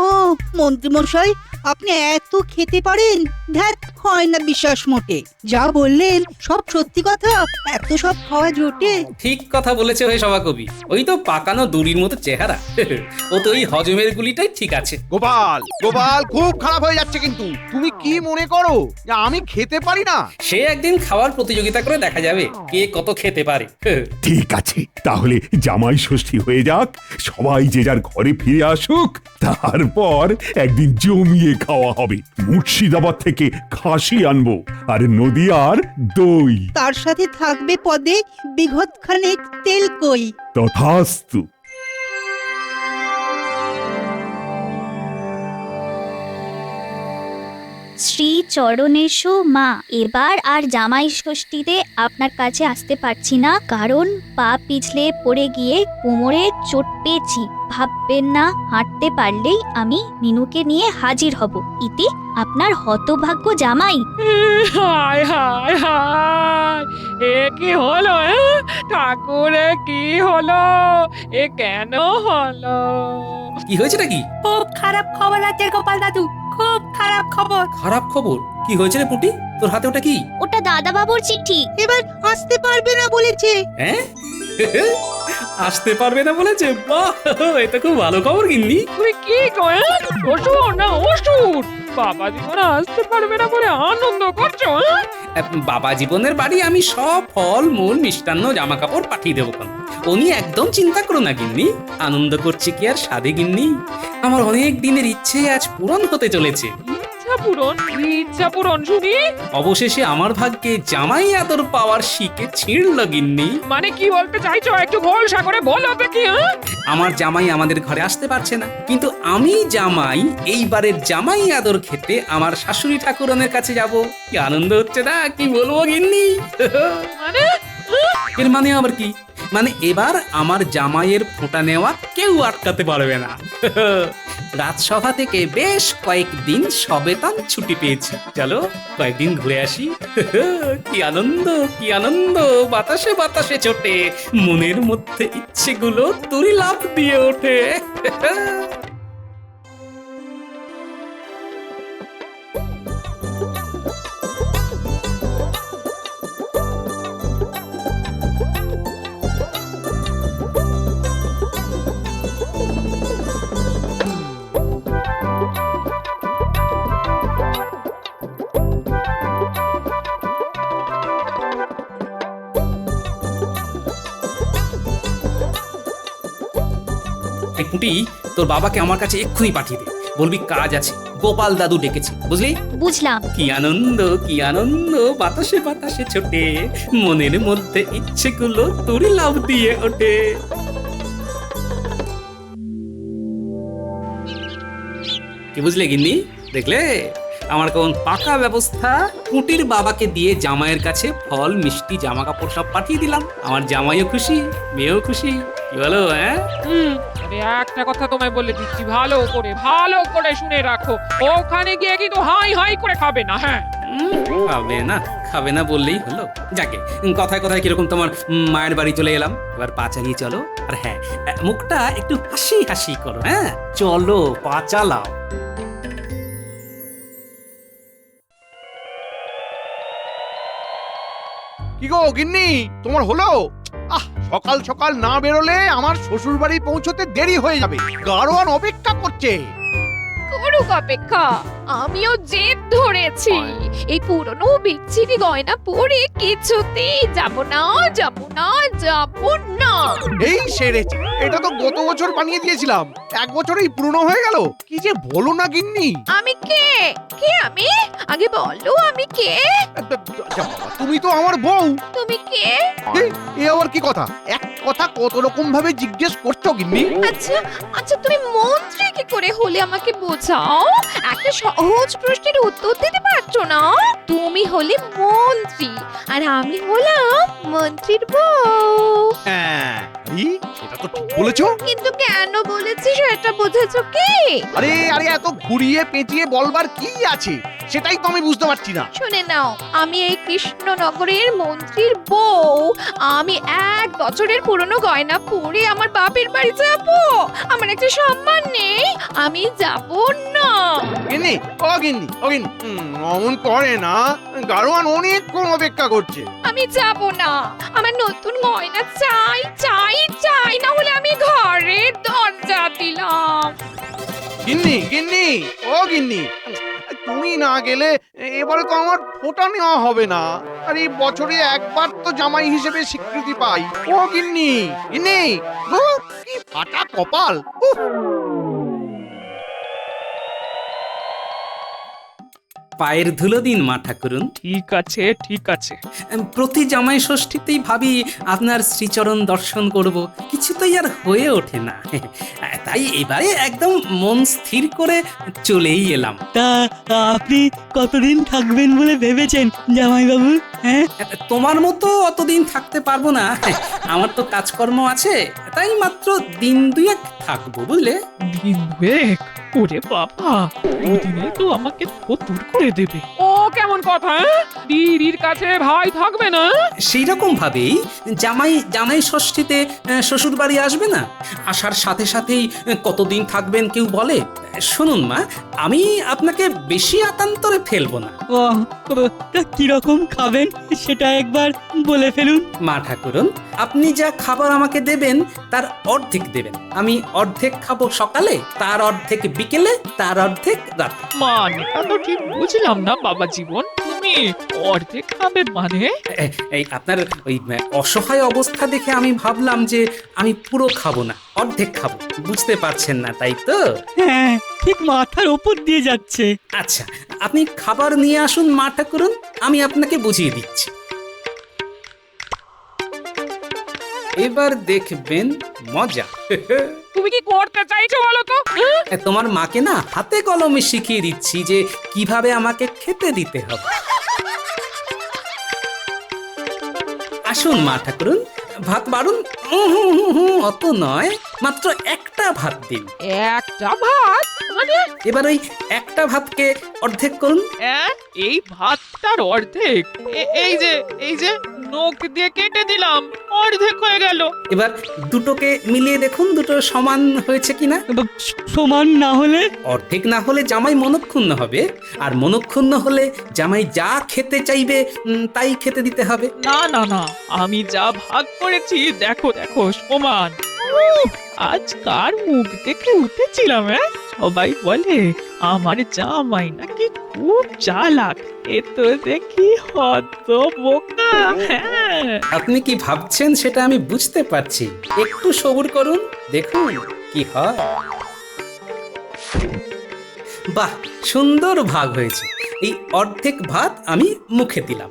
মন্ত্রীমশাই আপনি এত খেতে পারেন? ধ্যাত, হয় না বিশ্বাস মোটে। যা বললেন সব সত্যি কথা, এত সব খাওয়া জোটে? ঠিক কথা বলেছে ওই সভাকবি, ওই তো পাকানো দড়ির মতো চেহারা। ও তো ওই হজমের গুলিটাই ঠিক আছে। গোপাল, গোপাল খুব খারাপ হয়ে যাচ্ছে কিন্তু। তুমি কি মনে করো যে আমি খেতে পারি না? সে একদিন খাওয়ার প্রতিযোগিতা করে দেখা যাবে কে কত খেতে পারে। ঠিক আছে, তাহলে জামাই ষষ্ঠী হয়ে যাক, সবাই যে যার ঘরে ফিরে আসুক, তারপর একদিন জমিয়ে খাওয়া হবে। মুর্শিদাবাদ থেকে খাসি আনবো, আর নদিয়ার দই। তার সাথে থাকবে পদে বিঘত খানেক তেল কই। তথাস্তু। শ্রী চরণেশু মা, এবার আর জামাই ষষ্ঠীতে আপনার কাছে আসতে পারছি না, কারণ পা পিছলে পড়ে গিয়ে কোমরে চোট পেয়েছি। ভাববেন না, হাঁটতে পারলেই আমি মিনুকে নিয়ে হাজির হব। ইতি আপনার হতভাগ্য জামাই। হায় হায় হায়, এ কি হলো? ঠাকুরে কি হলো? এ কেন হলো? কি হয়েছে নাকি? খুব খারাপ খবর আছে গোপাল দাদু, খুব খারাপ খবর। খারাপ খবর? কি হয়েছে রে পুটি, তোর হাতে ওটা কি? ওটা দাদা বাবুর চিঠি। এবার আসতে পারবে না বলেছে। হ্যাঁ, আসতে পারবে না বলেছে? বাহ, এটা খুব ভালো খবর গিন্নি। তুই কি কয়? ওষুধ না ওষুধ? বাবা জীবন আসতে পারবে না বলে আনন্দ করছো? বাবা জীবনের বাড়ি আমি সব ফল মূল মিষ্টান্ন জামা কাপড় পাঠিয়ে দেবো। কেন, উনি একদম চিন্তা করো না গিন্নি। আনন্দ করছে কি আর সাধে গিন্নি, আমার অনেক দিনের ইচ্ছে আজ পূরণ হতে চলেছে। ইচ্ছা পূরণ শুনি। অবশেষে আমার ভাগ্যে জামাই আদর পাওয়ার শিকে ছিঁড়ল গিন্নি। মানে কি বলতে চাইছো? একটু ভরসা করে বলো দেখি। আমার জামাই আমাদের ঘরে আসতে পারছে না, কিন্তু আমি জামাই এইবারের জামাই আদর খেতে আমার শাশুড়ি ঠাকুরনের কাছে যাব। কি আনন্দ হচ্ছে না, কি বলবো গিন্নি। মানে এর মানে আবার কি? মানে এবার আমার জামাইয়ের ফোঁটা নেওয়া কেউ আটকাতে পারবে না। রাজসভা থেকে বেশ কয়েকদিন সবেতন ছুটি পেয়েছি, চলো কয়েকদিন ঘুরে আসি। কি আনন্দ, কি আনন্দ, বাতাসে বাতাসে ছোটে, মনের মধ্যে ইচ্ছেগুলো তুরি লাফ দিয়ে ওঠে। পুটি, তোর বাবাকে আমার কাছে এক্ষুনি পাঠিয়ে দে, বলবি কাজ আছে, গোপাল দাদু ডেকেছে, বুঝলি? বুঝলাম। কি আনন্দ, কি আনন্দ, বাতাসে বাতাসে ছোটে, মনের মধ্যে ইচ্ছেগুলো তুরি লাফ দিয়ে ওঠে। কি বুঝলে গিন্নি? দেখলে আমার কোন পাকা ব্যবস্থা। পুটির বাবাকে দিয়ে জামাইয়ের কাছে ফল মিষ্টি জামা কাপড় সব পাঠিয়ে দিলাম। আমার জামাইও খুশি, মেয়েও খুশি। কি বলো? হ্যাঁ, একটা কথা তোমায় বলে দিচ্ছি, ভালো করে শুনে রাখো। ওখানে গিয়ে কিন্তু হাই হাই করে খাবে না। হ্যাঁ, খাবে না বললেই হলো। যাকে কথায় কথায় কিরকম তোমার মায়ের বাড়ি চলে এলাম, এবার পা চালিয়ে চলো। আর হ্যাঁ, মুখটা একটু হাসি হাসি করো। হ্যাঁ চলো, পা চালাও। কি গো গিন্নি, তোমার হলো? সকাল সকাল না বেরোলে আমার শ্বশুর বাড়ি পৌঁছতে দেরি হয়ে যাবে। গাড়োয়ান অপেক্ষা করছে। করুক অপেক্ষা, আমিও জেদ ধরেছি। এই পুরনো বিচ্ছিরি গয়না পরে কিছুতেই যাব না। এই সেরেছে, এটা তো গত বছর বানিয়ে দিয়েছিলাম, 1 বছরেই পুরনো হয়ে গেল। কি যে বলো না গিন্নি। আমি কে? আমি আগে বলো, আমি কে? তুমি তো আমার বউ। তুমি কে? এ আবার কি কথা? এক কথা কত রকম ভাবে জিজ্ঞেস করছো গিন্নি। আচ্ছা তুমি মন্ত্রী কি করে হলে আমাকে বোঝাও। একটা সহজ প্রশ্নের উত্তর দিতে পারছো না। তুমি হলে মন্ত্রী আর আমি হলাম মন্ত্রীর বউ। হ্যাঁ, এটা তো ঠিক বলেছো। কিন্তু কেন বলেছি সেটা বুঝেছো কি? আরে এত ঘুরিয়ে পেঁচিয়ে বলবার কি আছে, সেটাই তো আমি বুঝতে পারছি না। শুনে নাও, আমি এই কৃষ্ণনগরের মন্ত্রীর বউ। আমি 1 বছরের পুরনো গয়না পরে আমার বাপের বাড়ি যাব। আমার একটা সম্মান নেই, আমি যাব না। গিন্নি, অমন করে না, গাড়োয়ান অনেকক্ষণ অপেক্ষা করছে। আমি যাব না, আমার নতুন গয়না চাই, না হলে আমি ঘরে দরজা দিলাম। গিন্নি, তুমি না গেলে এবারে তো আমার ফোঁটা নেওয়া হবে না। আর এই বছরে একবার তো জামাই হিসেবে স্বীকৃতি পাই। ও গিন্নি, কি ফাটা কপাল। পায়ের ধুলো দিন মা ঠাকুরুন। ঠিক আছে। প্রতি জামাই ষষ্ঠীতেই ভাবি আপনার শ্রীচরণ দর্শন করব, কিছুতেই আর হয়ে ওঠে না। তাই এবারে একদম মন স্থির করে চলেই এলাম। তা আপনি কতদিন থাকবেন বলে ভেবেছেন জামাইবাবু? হ্যাঁ, তোমার মতো অতদিন থাকতে পারবো না, আমার তো কাজকর্ম আছে। তাই মাত্র দিন 2 থাকবো, বুঝলে। দিন 2? ওরে বাবা, দুদিনে তো আমাকে ফতুর করে দেবে। ও কেমন কথা? দিদির কাছে ভাই থাকবে না? সেই রকম ভাবেই জামাই ষষ্ঠীতে শ্বশুর বাড়ি আসবে না, আসার সাথে সাথেই কতদিন থাকবেন কেউ বলে। শুনুন মা, আমি আপনাকে বেশি আতান্তরে ফেলবো না। কিরকম খাবেন সেটা একবার বলে ফেলুন। মা ঠাকুরন, আপনি যা খাবার আমাকে দেবেন তার অর্ধেক দেবেন। আমি অর্ধেক খাবো সকালে, তার অর্ধেক বিকেলে, তার অর্ধেক রাতে। মানেটা তো ঠিক বুঝলাম না বাবা জীবন। তুমি অর্ধেক খাবে মানে? এই আপনার ওই অসহায় অবস্থা দেখে আমি ভাবলাম যে আমি পুরো খাবো না, অর্ধেক খাবো। বুঝতে পারছেন না তাই তো? হ্যাঁ, ঠিক মাথার উপর দিয়ে যাচ্ছে। আচ্ছা, আপনি খাবার নিয়ে আসুন মা ঠাকুরন, আমি আপনাকে বুঝিয়ে দিচ্ছি। এবার দেখবেন মজা। তুমি কি করতে চাইছো বলো তো? তোমার মাকে না হাতে কলমে শিখিয়ে দিচ্ছি যে কিভাবে আমাকে খেতে দিতে হবে। আসুন মা ঠাকুরন, ভাত বাড়ুন। অত নয়, মাত্র একটা ভাত দিন। একটা ভাত মানে? এবার ওই একটা ভাতকে অর্ধেক করুন। এই ভাতটার অর্ধেক? এই যে নখ দিয়ে কেটে দিলাম, অর্ধেক হয়ে গেল। এবার দুটোকে মিলিয়ে দেখুন, দুটো সমান হয়েছে কিনা। সমান না হলে? অর্ধেক না হলে জামাই মনক্ষুণ্ণ হবে, আর মনক্ষুণ্ণ হলে জামাই যা খেতে চাইবে তাই খেতে দিতে হবে। না, আমি যা ভাগ করেছি দেখো সমান। আজ কার মুখ দেখে উঠেছিলাম। সবাই বলে আমার জামাই নাকি খুব চালাক। এ তো দেখি হত বোকা। আপনি কি ভাবছেন সেটা আমি বুঝতে পারছি, একটু সবুর করুন, দেখুন কি হয়। বাহ, সুন্দর ভাগ হয়েছে। এই অর্ধেক ভাত আমি মুখে দিলাম।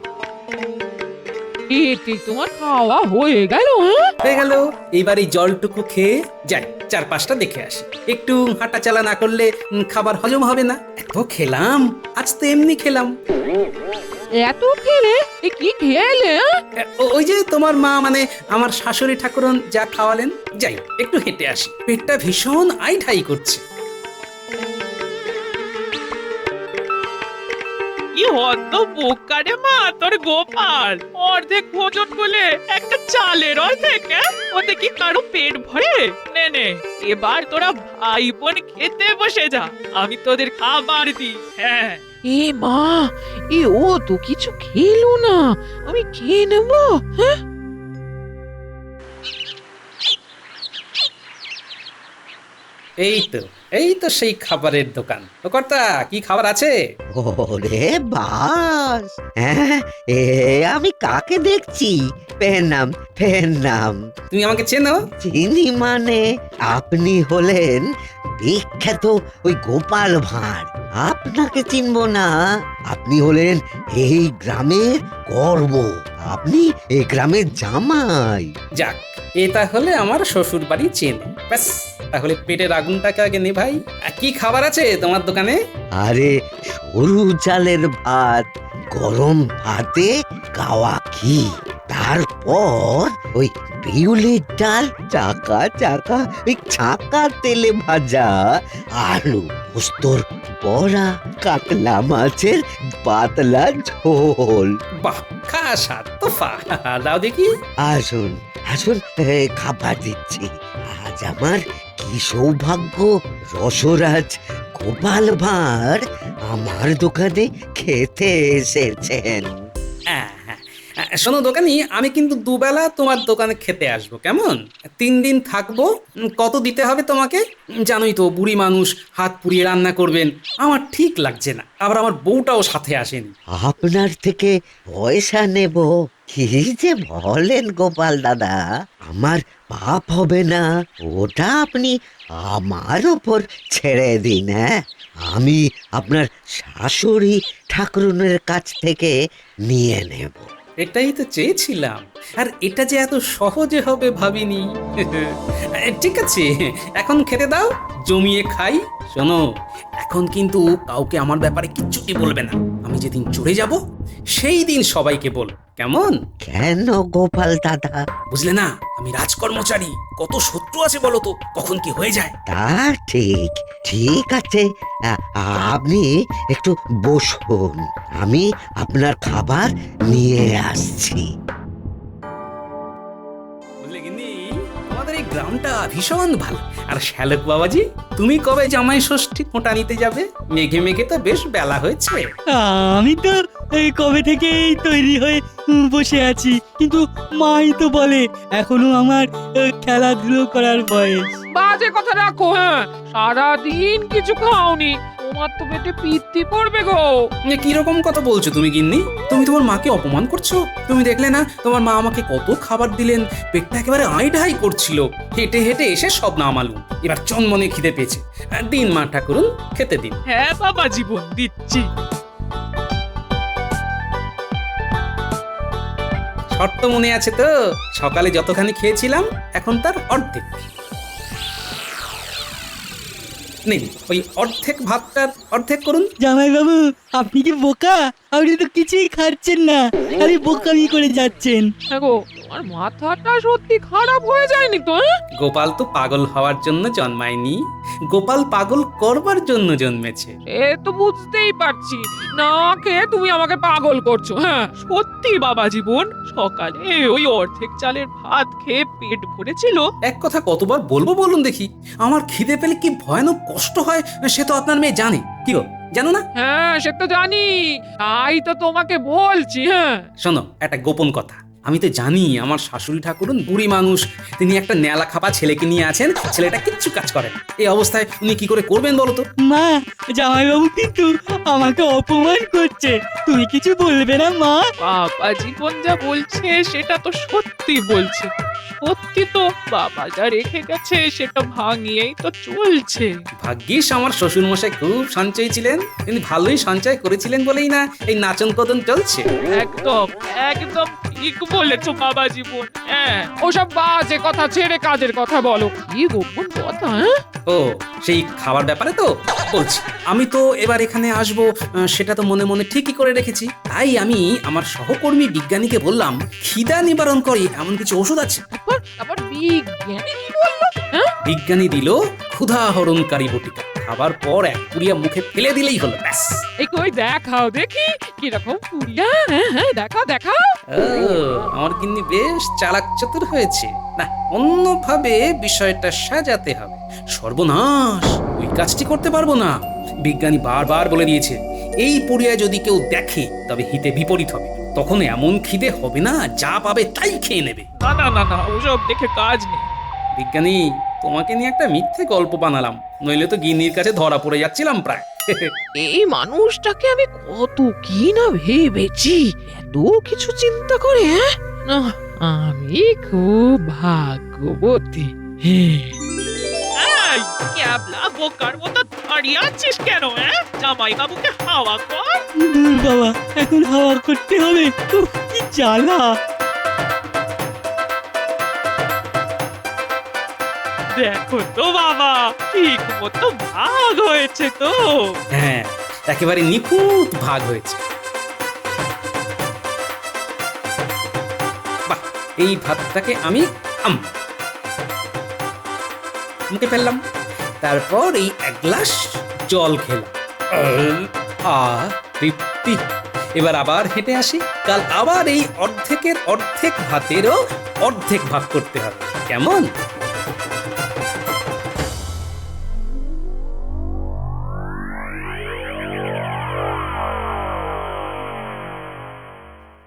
এতে তোমার খাওয়া হয়ে গেল? হয়ে গেল। এইবার এই জলটুকু খেয়ে যাই, 4-5টা দেখে আসি। একটু হাঁটা চালা না করলে খাবার হজম হবে না। এত খেলাম, আজ তো এমনি খেলাম। এত খেলে? কি খেলে? ওই যে তোমার মা মানে আমার শাশুড়ি ঠাকুরন যা খাওয়ালেন। যাই, একটু হেঁটে আসি, পেটটা ভীষণ আইঢাই করছে। কি অত বোকা রে মা তোর গোপাল, অর্ধেক ভোজন বলে একটা চালের অর্ধেক, ওতে কি কারো পেট ভরে? নে নে, এবার তোরা ভাই বোন খেতে বসে যা, আমি তোদের খাবার দিই। হ্যাঁ এ মা, ও তো কিছু খেলো না, আমি খেয়ে নেবো। হ্যাঁ এই তো সেই খাবারের দোকান। ও কর্তা, কি খাবার আছে? ওরে বাস, হ্যাঁ, আমি কাকে দেখছি? পেন্নাম। তুমি আমাকে চেনো? চিনি মানে আপনি হলেন বিখ্যাত ওই গোপাল ভাঁড়। আপনাকে চিনবো না? আপনি হলেন এই গ্রামের গর্ব, আপনি এই গ্রামের জামাই। যাক, এ তাহলে আমার শ্বশুর বাড়ি চেনে। ব্যাস, তাহলে পেটের আগুনটাকে আগে নেভাই। কি খাবার আছে তোমার দোকানে? আরে সরু চালের ভাত, গরম ভাতে গাওয়া ঘি, তারপর ওই বিউলির ডাল চাকা চাকা ওই ছাকা তেলে ভাজা, আলু পোস্তর বড়া, কাতলা মাছের পাতলা ঝোল। বাহ, খাসা তোফা, দাও দেখি। আসুন আসুন, খাবার দিচ্ছি। আজ আমার কি সৌভাগ্য, রসরাজ গোপাল ভাঁড় আমার দোকানে খেতে এসেছেন। শোনো দোকানি, আমি কিন্তু দুবেলা তোমার দোকানে খেতে আসবো, কেমন? 3 দিন থাকবো। কত দিতে হবে তোমাকে? জানোই তো, বুড়ি মানুষ, হাত পুড়িয়ে রান্না করবেন, আমার ঠিক লাগছে না। আবার আমার বউটাও সাথে আসেনি। আপনার থেকে পয়সা নেব? কি যে বলেন গোপাল দাদা, আমার পাপ হবে না, ওটা আপনি আমার ওপর ছেড়ে দিন। হ্যাঁ, আমি আপনার শাশুড়ি ঠাকুরনের কাছ থেকে নিয়ে নেব। এটাই তো চেয়েছিলাম, আর এটা যে এত সহজে হবে ভাবিনি। ঠিক আছে, এখন খেতে দাও, জমিয়ে খাই। শোনো, এখন কিন্তু কাউকে আমার ব্যাপারে কিচ্ছুটি বলবে না। আমি যেদিন চড়ে যাব সেই দিন সবাইকে বল, কেমন? কেন গোপাল দাদা? বুঝলে না, আমি রাজকর্মচারী, কত শত্রু আছে বলো তো, কখন কি হয়ে যায়। তা ঠিক আছে, আপনি একটু বসুন, আমি আপনার খাবার নিয়ে আসছি। বুঝলে গিন্নি, আমাদের এই গ্রামটা ভীষণ ভালো। আর শ্যালক বাবাজি, তুমি কবে জামাই ষষ্ঠী ফোঁটা নিতে যাবে? মেঘে মেঘে তো বেশ বেলা হয়েছে। আমি তো এই কবে থেকেই তৈরি হয়ে বসে আছি, কিন্তু মাই তো বলে এখনো আমার খেলাধুলো করার বয়স। বাজে কথা রাখো। হ্যাঁ, সারাদিন কিছু খাওনি, তোমার তো পেটে পিত্তি পড়বে গো। কিরকম কথা বলছো তুমি গিন্নি? তুমি তোমার মাকে অপমান করছো। তুমি দেখলে না তোমার মা আমাকে কত খাবার দিলেন, পেটটা একেবারে আইঢাই করছিল। হেঁটে হেঁটে এসে সব নামালুম। এবার চনমনে খিদে পেয়েছে। দিন মা ঠাকুরুন, খেতে দিন। হ্যাঁ বাবা জীবন, দিচ্ছি। শর্ত মনে আছে তো? সকালে যতখানি খেয়েছিলাম এখন তার অর্ধেক। নেই, ওই অর্ধেক ভাতটার অর্ধেক করুন। জামাইবাবু, আপনি কি বোকা? আপনি তো কিছুই খাচ্ছেন না, খালি বোকামি করে যাচ্ছেন। গো, তোমার মাথাটা সত্যি খারাপ হয়ে যায়নি তো? গোপাল তো পাগল হওয়ার জন্য জন্মায়নি, গোপাল পাগল করবার জন্য জন্মেছে। এ তো বুঝতেই পারছি, না খেয়ে তুমি আমাকে পাগল করছো। হ্যাঁ সত্যি বাবা জীবন, সকালে ওই অর্ধেক চালের ভাত খেয়ে পেট ভরেছিল। এক কথা কতবার বলবো বলুন দেখি? আমার খিদে পেলে কি ভয়ানক কষ্ট হয় সে তো আপনার মেয়ে জানে। কি গো, জানো না? হ্যাঁ সে তো জানি, তাই তো তোমাকে বলছি। হ্যাঁ শোনো, একটা গোপন কথা। আমি তো জানি আমার শাশুড়ি ঠাকুরুন বুড়ি মানুষ, তিনি একটা ন্যালা খাপা ছেলেকে নিয়ে আছেন, ছেলেটা কিচ্ছু কাজ করে না। এই অবস্থায় উনি কি করে করবেন বলো তো? মা, জামাইবাবু কিন্তু আমাকে অপমান করছে, তুমি কিছু বলবে না মা? বাবা জীবন যা বলছে সেটা তো সত্যি বলছে। সত্যি তো, বাবা যা রেখে গেছে সেটা ভাঙিয়েই তো চলছে। ভাগ্যিস আমার শ্বশুর মশাই খুব সঞ্চয় ছিলেন, তিনি ভালোই সঞ্চয় করেছিলেন বলেই না এই নাচন কদন চলছে। একদম একদম ঠিক বলেছো বাবা জীবন। হ্যাঁ, ওসব বাজে কথা ছেড়ে কাজের কথা বলো। কি গোপন কথা? ও, সেই খাবার ব্যাপারে তো বলছি। আমি তো এবার এখানে আসবো সেটা তো মনে মনে ঠিকই করে রেখেছি। তাই আমি আমার সহকর্মী বিজ্ঞানীকে বললাম, খিদা নিবারণ করে এমন কিছু ওষুধ আছে। আবার বিজ্ঞানী কি বললো? বিজ্ঞানী দিল ক্ষুধা হরণকারী বটিকা। খাবার পর এক পুড়িয়া মুখে ফেলে দিলেই হলো, ব্যাস। এই কই দেখাও দেখি কিরকম পুরিয়া। হ্যাঁ হ্যাঁ দেখাও দেখাও। ও, আমার গিন্নি বেশ চালাক চতুর হয়েছে। না, অন্যভাবে বিষয়টা সাজাতে হবে। সর্বনাশ, ওই কাজটি করতে পারবো না। বিজ্ঞানী বারবার বলে দিয়েছে, এই পুড়িয়া যদি কেউ দেখে তবে হিতে বিপরীত হবে। তখন এমন খিদে হবে না, যা পাবে তাই খেয়ে নেবে। না না না না, ওসব দেখে কাজ নেই। বিজ্ঞানী, তোমাকে নিয়ে একটা মিথ্যে গল্প বানালাম, নইলে তো গিন্নির কাছে ধরা পড়ে যাচ্ছিলাম প্রায়। এই মানুষটাকে আমি কত কি না ভেবেছি, এত কিছু চিন্তা করে। হ্যাঁ না, আমি খুব ভাগ্যবতী। এই ক্যাবলা বোকার মতো দাঁড়িয়ে আছিস কেন? জামাই বাবুকে হাওয়া কর। বাবা, এখন হাওয়া করতে হবে। উফ, কি জ্বালা। দেখো তো বাবা, ঠিক মতো ভাগ হয়েছে তো। হ্যাঁ, একেবারে নিখুঁত ভাগ হয়েছে। বাহ, এই ভাতটাকে আমি মুখে ফেললাম, তারপর এই এক গ্লাস জল খেলাম। তৃপ্তি। এবার আবার হেঁটে আসি, কাল আবার এই অর্ধেকের অর্ধেক ভাতেরও অর্ধেক ভাগ করতে হবে, কেমন?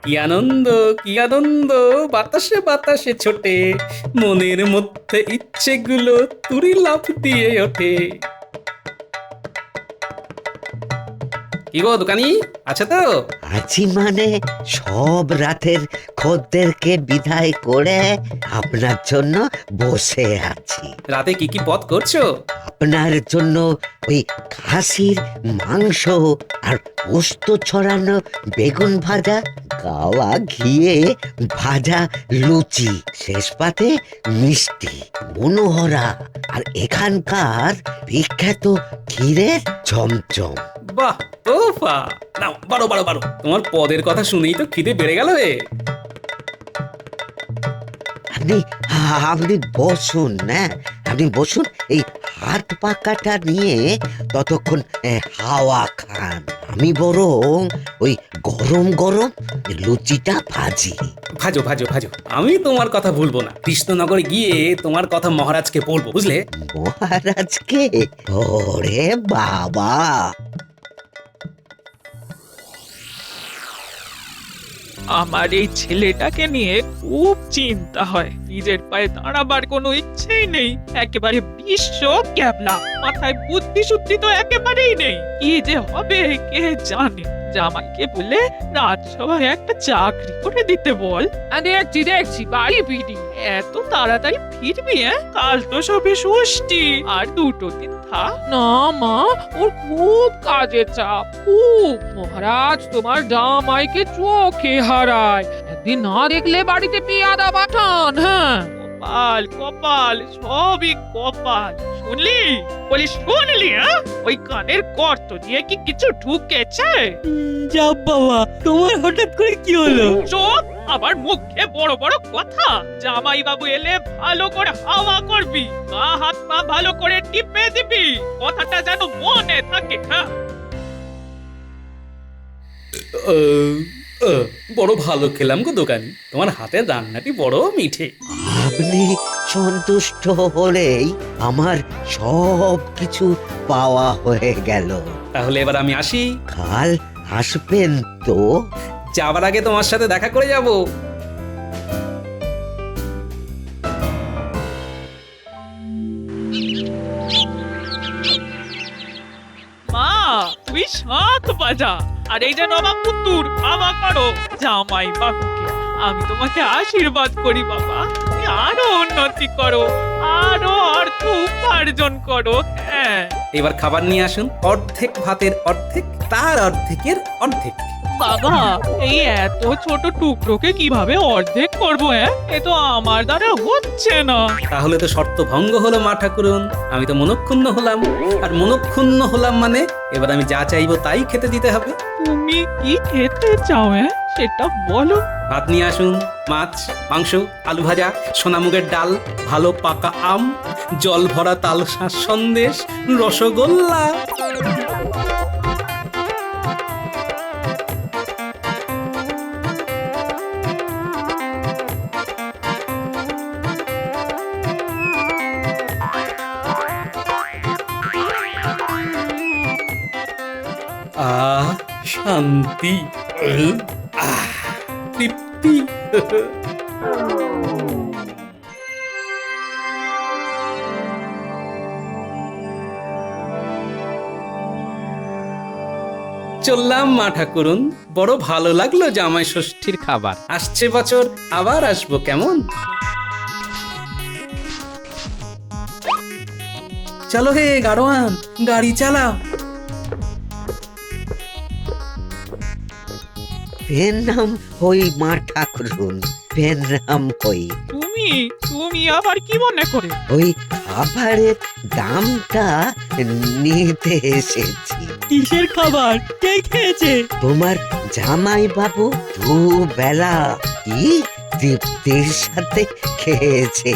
কি আনন্দ, কি আনন্দ, বাতাসে বাতাসে ছোটে, মনের মধ্যে ইচ্ছেগুলো তুরি লাফ দিয়ে ওঠে। কি গো দোকানি, আছে তো? আছি মানে সব রাতের খদ্দেরকে বিদায় করে আপনার জন্য বসে আছি। রাতে কি কি পদ করছো? আপনার জন্য ওই খাসির মাংস আর পোস্ত ছড়ানো বেগুন ভাজা, গাওয়া ঘিয়ে ভাজা লুচি, শেষ পাতে মিষ্টি, মনোহরা আর এখানকার বিখ্যাত ক্ষীরের চমচম। বাহ, তোফা! নাও বাড়ো বাড়ো বাড়ো, তোমার পদের কথা শুনেই তো খিদে বেড়ে গেল রে। আপনি বসুন না, আপনি বসুন, এই হাত পাকাটা নিয়ে ততক্ষণ হাওয়া খান। আমি বরং ওই গরম গরম লুচিটা ভাজি। ভাজো ভাজো ভাজো, আমি তোমার কথা ভুলবো না। কৃষ্ণনগরে গিয়ে তোমার কথা মহারাজকে বলবো, বুঝলে? মহারাজকে? ওরে বাবা! আমার এই ছেলেটাকে নিয়ে খুব চিন্তা হয়। নিজের পায়ে দাঁড়াবার কোনো ইচ্ছেই নেই, একেবারে বিশ্ব ক্যাবলা। মাথায় বুদ্ধি শুদ্ধি তো একেবারেই নেই। কি যে হবে কে জানে। জামাইকে বলে রাজসভায় একটা চাকরি করে দিতে বল। দেখছি দেখছি, বাড়ি ফিরি। এত তাড়াতাড়ি ফিরবি? কাল তো সবে ষষ্ঠী, আর 2 দিন থাক না। মা, ওর খুব কাজের চাপ, খুব। মহারাজ তোমার জামাইকে চোখে হারায়, একদিন না দেখলে বাড়িতে পেয়াদা পাঠান। হ্যাঁ, কপাল কপাল, সবই কপাল। শুনলি? বলি শুনলি? ওই কানের গর্ত দিয়ে কি কিছু ঢুকেছে? যা বাবা, তোমার হঠাৎ করে কি হলো? চোখ, আবার মুখে বড় বড় কথা। জামাই বাবু এলে ভালো করে হাওয়া করবি, গা হাত পা ভালো করে টিপে দিবি, কথাটা যেন মনে থাকে। হ্যাঁ, বড় ভালো খেলাম গো দোকানি, তোমার হাতের রান্নাটি বড় মিঠে। আপনি সন্তুষ্ট হলেই আমার সব কিছু পাওয়া হয়ে গেল। তাহলে এবার আমি আসি। কাল আসবেন তো? যাবার আগে তোমার সাথে দেখা করে যাব। মা, তুই শাঁখ বাজা, আর এই যে নবাব পুত্তুর হাওয়া করো। জামাই বাবুকে আমি তোমাকে আশীর্বাদ করি বাবা, তুমি আরো উন্নতি করো, আরো অর্থ উপার্জন করো। হ্যাঁ, এবার খাবার নিয়ে আসুন, অর্ধেক ভাতের অর্ধেক, তার অর্ধেকের অর্ধেক। বাবা এই এত ছোট টুকরোকে কিভাবে অর্ধেক করবো? এ তো আমার দ্বারা হচ্ছে না। তাহলে তো শর্ত ভঙ্গ হলো মা ঠাকুরন, আমি তো মনক্ষুণ্ণ হলাম, আর মনক্ষুণ্ণ হলাম মানে এবার আমি যা চাইবো তাই খেতে দিতে হবে। তুমি কি খেতে চাও সেটা বলো। ভাত নিয়ে আসুন, মাছ, মাংস, আলু ভাজা, সোনামুগের ডাল, ভালো পাকা আম, জল ভরা তালশাঁস সন্দেশ, রসগোল্লা। আহ শান্তি, তৃপ্তি। চললাম মা ঠাকুরন, বড় ভালো লাগলো জামাই ষষ্ঠীর খাবার। আসছে বছর আবার আসবো কেমন? চলো হে গাড়োয়ান, গাড়ি চালাও। ফের নাম হই মা ঠাকুরুন, ফের নাম হই। তুমি তুমি আবার কি মনে করে? ওই খাবারের দামটা নিতে এসেছি। কিসের খাবার? কে খেয়েছে? তোমার জামাই বাবু দুবেলা কি তৃপ্তির সাথে খেয়েছে,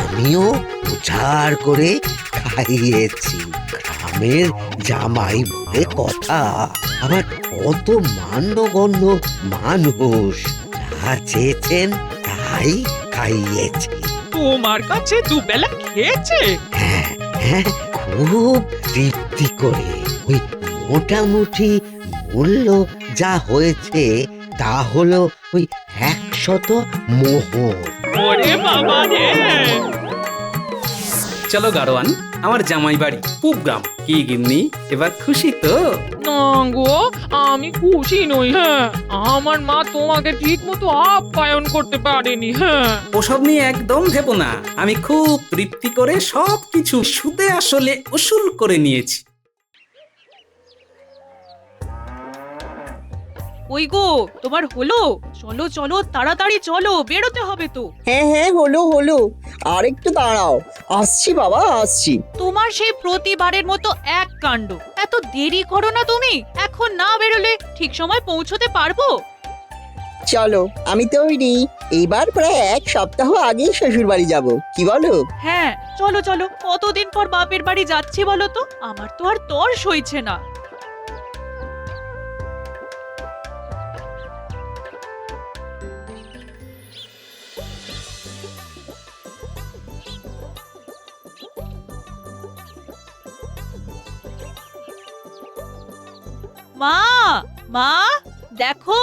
আমিও উজাড় করে খাইয়েছি। গ্রামের জামাই বলে কথা, আবার কত মান্যগণ্য মানুষ, যা চেয়েছেন তাই খাইয়েছি। তোমার কাছে দুবেলা খেয়েছে? হ্যাঁ, খুব তৃপ্তি করে। ওই মোটামুটি মূল্য যা হয়েছে তা হলো ওই 100 মোহর। ওরে বাবা রে! চলো গাড়োয়ান, আমার জামাই বাড়ি পূব গ্রাম। কি গিন্নি, এবার খুশি তো? না গো, আমি খুশি নই। আমার মা তোমাকে ঠিক মতো আপ্যায়ন করতে পারেনি। ওসব নিয়ে একদম ভেবো না, আমি খুব তৃপ্তি করে সবকিছু সুদে আসলে উসুল করে নিয়েছি। ওই গো, তোমার হলো? চলো চলো তাড়াতাড়ি চলো, বেরোতে হবে তো। হ্যাঁ হলো, আর একটু দাঁড়াও, আসছি বাবা আসছি। তোমার সেই প্রতিবারের মতো এক কাণ্ড। এত দেরি করো না তুমি, এখন না বেরোলে ঠিক সময় পৌঁছতে পারবো? চলো আমি তৈরি, এইবার প্রায় 1 সপ্তাহ আগেই শ্বশুর বাড়ি যাবো, কি বলো? হ্যাঁ চলো চলো, কতদিন পর বাপের বাড়ি যাচ্ছি বলো তো, আমার তো আর তর সইছে না। মা মা দেখো,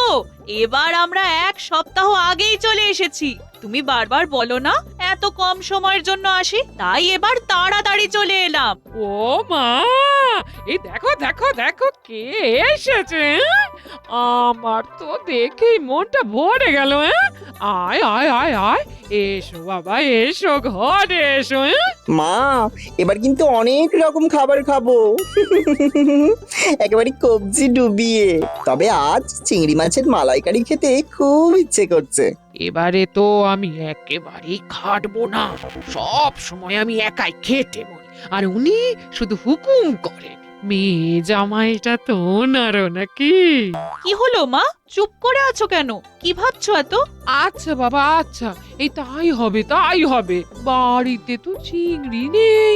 এবার আমরা 1 সপ্তাহ আগেই চলে এসেছি। তুমি বারবার বলো না এত কম সময়ের জন্য আসি, তাই এবার তাড়াতাড়ি চলে এলাম। ও মা, এই দেখো দেখো দেখো কে এসেছে! আমার তো দেখেই মনটা ভরে গেল। আয় আয় আয় আয়, এসো বাবা এসো, ঘরে এসো। মা, এবার কিন্তু অনেক রকম খাবার খাবো, একেবারে কবজি ডুবিয়ে। তবে আজ চিংড়ি মাছের মালাইকারি খেতে খুব ইচ্ছে করছে। এবারে তো আমি একেবারেই খাটবো না, সব সময় আমি একাই খেতে বলি, আর উনি শুধু হুকুম করেন। মেয়ে জামাইটা তো ওনারও নাকি। কি হলো মা, চুপ করে আছো কেন? কি ভাবছো এত? আচ্ছা বাবা আচ্ছা, এই তাই হবে তাই হবে। বাড়িতে তো চিংড়ি নেই।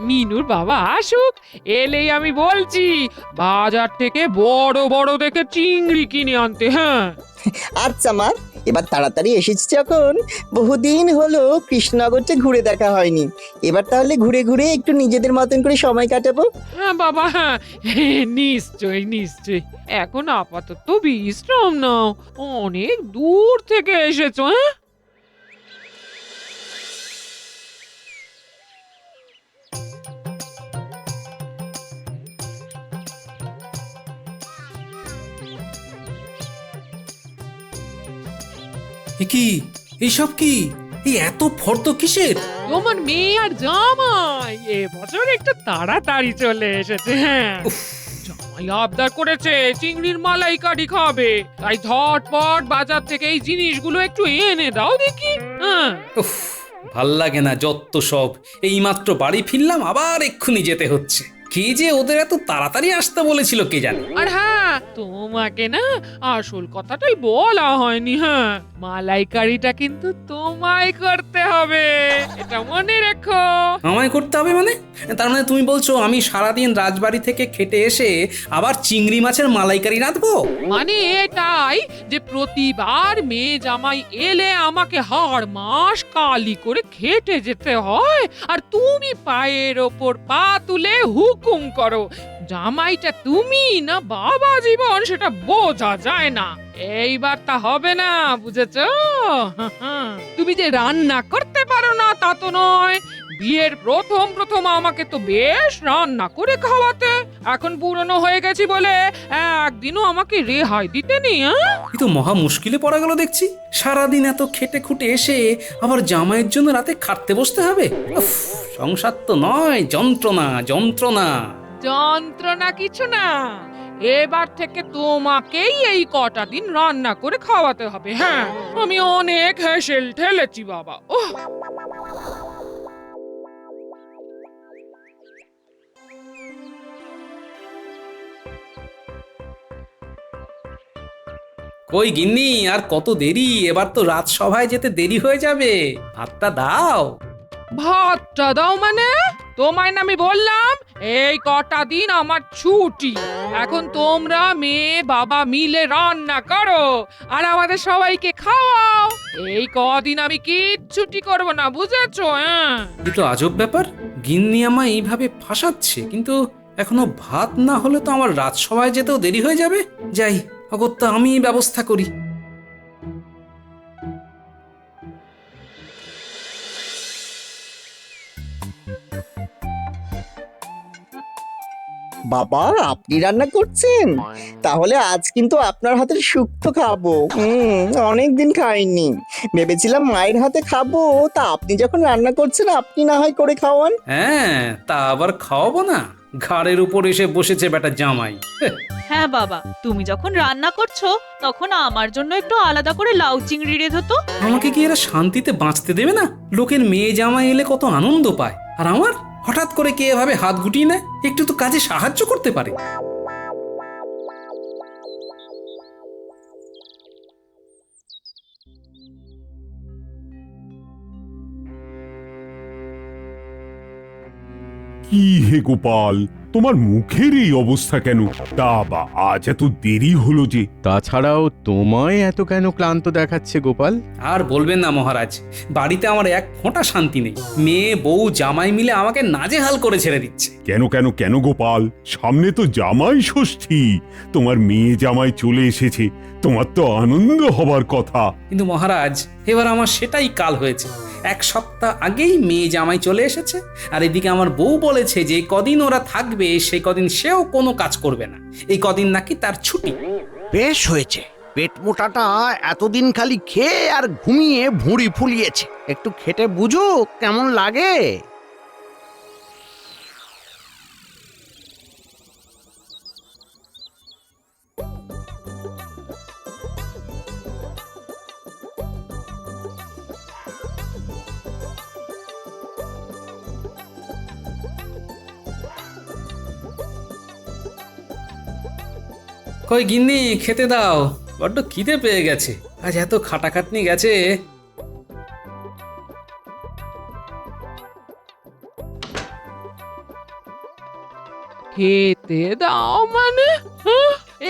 মিনুর বাবা আসুক, এলেই আমি বলছি বাজার থেকে বড় বড় দেখে চিংড়ি কিনে আনতে। হ্যাঁ আচ্ছা মা, এবার তাড়াতাড়ি এসেছি যখন, বহুদিন হলো কৃষ্ণনগরটা ঘুরে দেখা হয়নি। এবার তাহলে ঘুরে ঘুরে একটু নিজেদের মতন করে সময় কাটাবো। হ্যাঁ বাবা হ্যাঁ, নিশ্চয়ই নিশ্চয়ই। এখন আপাতত বিশ্রাম নাও, অনেক দূর থেকে এসেছো। কি এইসব কি, এই এত ফর্দ কিসের? তোমার মেয়ে আর জামাই এবছর একটু তাড়াতাড়ি চলে এসেছে। হ্যাঁ, জামাই আবদার করেছে চিংড়ির মালাইকারি খাবে, তাই ঝটপট বাজার থেকে এই জিনিসগুলো একটু এনে দাও দেখি। হ্যাঁ, উফ, ভাল লাগে না যত সব। এইমাত্র বাড়ি ফিরলাম, আবার এক্ষুনি যেতে হচ্ছে। কে যে ওদের এত তাড়াতাড়ি আসতে বলেছিল কে জানে। আর হ্যাঁ, তোমাকে না আসল কথাটাই বলা হয়নি। হ্যাঁ, মালাইকারিটা কিন্তু তোমায় করতে হবে, এটা মনে রেখো। আমায় করতে হবে মানে? তার মানে তুমি বলছো আমি সারাদিন রাজবাড়ি থেকে খেটে এসে আবার চিংড়ি মাছের মালাইকারি রাঁধবো? মানে এটাই যে প্রতিবার মেয়ে জামাই এলে আমাকে হাড় মাস কালি করে খেটে যেতে হয়, আর তুমি পায়ের ওপর পা তুলে হুকুম করো। জামাইটা তুমি না বাবা জীবন সেটা বোঝা যায় না। এইবার তা হবে না, বুঝেছো? তুমি যে রান্না করতে পারো না তা তো নয়, বিয়ের প্রথম প্রথম আমাকে তো বেশ রান্না করে খাওয়াতে। এখন পুরনো হয়ে গেছি বলে একদিনও আমাকে রেহাই দিতে নেই। এই তো মহা মুশকিলে পড়া গেল দেখছি। সারাদিন এত খেটে খুটে এসে আবার জামাইয়ের জন্য রাতে খাটতে বসতে হবে। উফ, সংসার তো নয়, যন্ত্রণা যন্ত্রণা। যন্ত্রণা কিছু না, এবার থেকে তোমাকেই এই কটা দিন রান্না করে খাওয়াতে হবে। হ্যাঁ, আমি অনেক হেসেল ঠেলেছি বাবা। ওহ, কই গিন্নি, আর কত দেরি? এবার তো রাজসভায় যেতে দেরি হয়ে যাবে। ভাতটা দাও। ভাতটা দাও মানে? তোমায় না আমি বললাম এই কটা দিন আমার ছুটি। এখন তোমরা মেয়ে বাবা মিলে রান্না করো আর আমাদের সবাইকে খাওয়াও। এই কদিন আমি কিচ্ছুটি করবো না, বুঝেছো? হ্যাঁ, এ তো আজব ব্যাপার। গিন্নি আমায় এইভাবে ফাঁসাচ্ছে, কিন্তু এখনো ভাত না হলে তো আমার রাজসভায় যেতেও দেরি হয়ে যাবে। যাই, অগত্যা আমি ব্যবস্থা করি। বাবা, আপনি রান্না করছেন? তাহলে আজ কিন্তু আপনার হাতের শুক্তো খাবো। অনেকদিন খাইনি, ভেবেছিলাম মায়ের হাতে খাবো। তা আপনি যখন রান্না করছেন, আপনি না হয় করে খাওয়ান। হ্যাঁ, তা আবার খাওয়াবো না? ঘাড়ের উপর এসে বসেছে বেটা জামাই। হ্যাঁ বাবা, তুমি যখন রান্না করছো তখন আমার জন্য একটু আলাদা করে লাউ চিংড়ি রেঁধো তো। আমাকে কি এরা শান্তিতে বাঁচতে দেবে না? লোকের মেয়ে জামাই এলে কত আনন্দ পায়, আর আমার হঠাৎ করে কে এভাবে হাত গুটিয়ে নেয়? একটু তো কাজে সাহায্য করতে পারে। কি হে গোপাল, তোমার মুখের এই অবস্থা কেন? তা বা আজ এত দেরি হলো যে? তাছাড়াও তোমায় এত কেন ক্লান্ত দেখাচ্ছে গোপাল? আর বলবেন না মহারাজ, বাড়িতে আমার এক ফোঁটা শান্তি নেই। মেয়ে বউ জামাই মিলে আমাকে নাজেহাল করে ছেড়ে দিচ্ছে। কেন কেন কেন গোপাল, সামনে তো জামাই ষষ্ঠী। তোমার মেয়ে জামাই চলে এসেছে, তোমার তো আনন্দ হবার কথা। কিন্তু মহারাজ, এবার আমার সেটাই কাল হয়েছে। এক সপ্তাহ আগেই মেয়ে জামাই চলে এসেছে, আর এদিকে আমার বউ বলেছে যে কদিন ওরা থাকবে সেই কদিন সেও কোনো কাজ করবে না। এই কদিন নাকি তার ছুটি। বেশ হয়েছে, পেট মোটাটা এতদিন খালি খেয়ে আর ঘুমিয়ে ভুঁড়ি ফুলিয়েছে। একটু খেটে বুঝো কেমন লাগে। কই গিন্নি, খেতে দাও, বড্ড খিদে পেয়ে গেছে। আজ এত খাটাখাটনি গেছে। খেতে দাও মানে? এ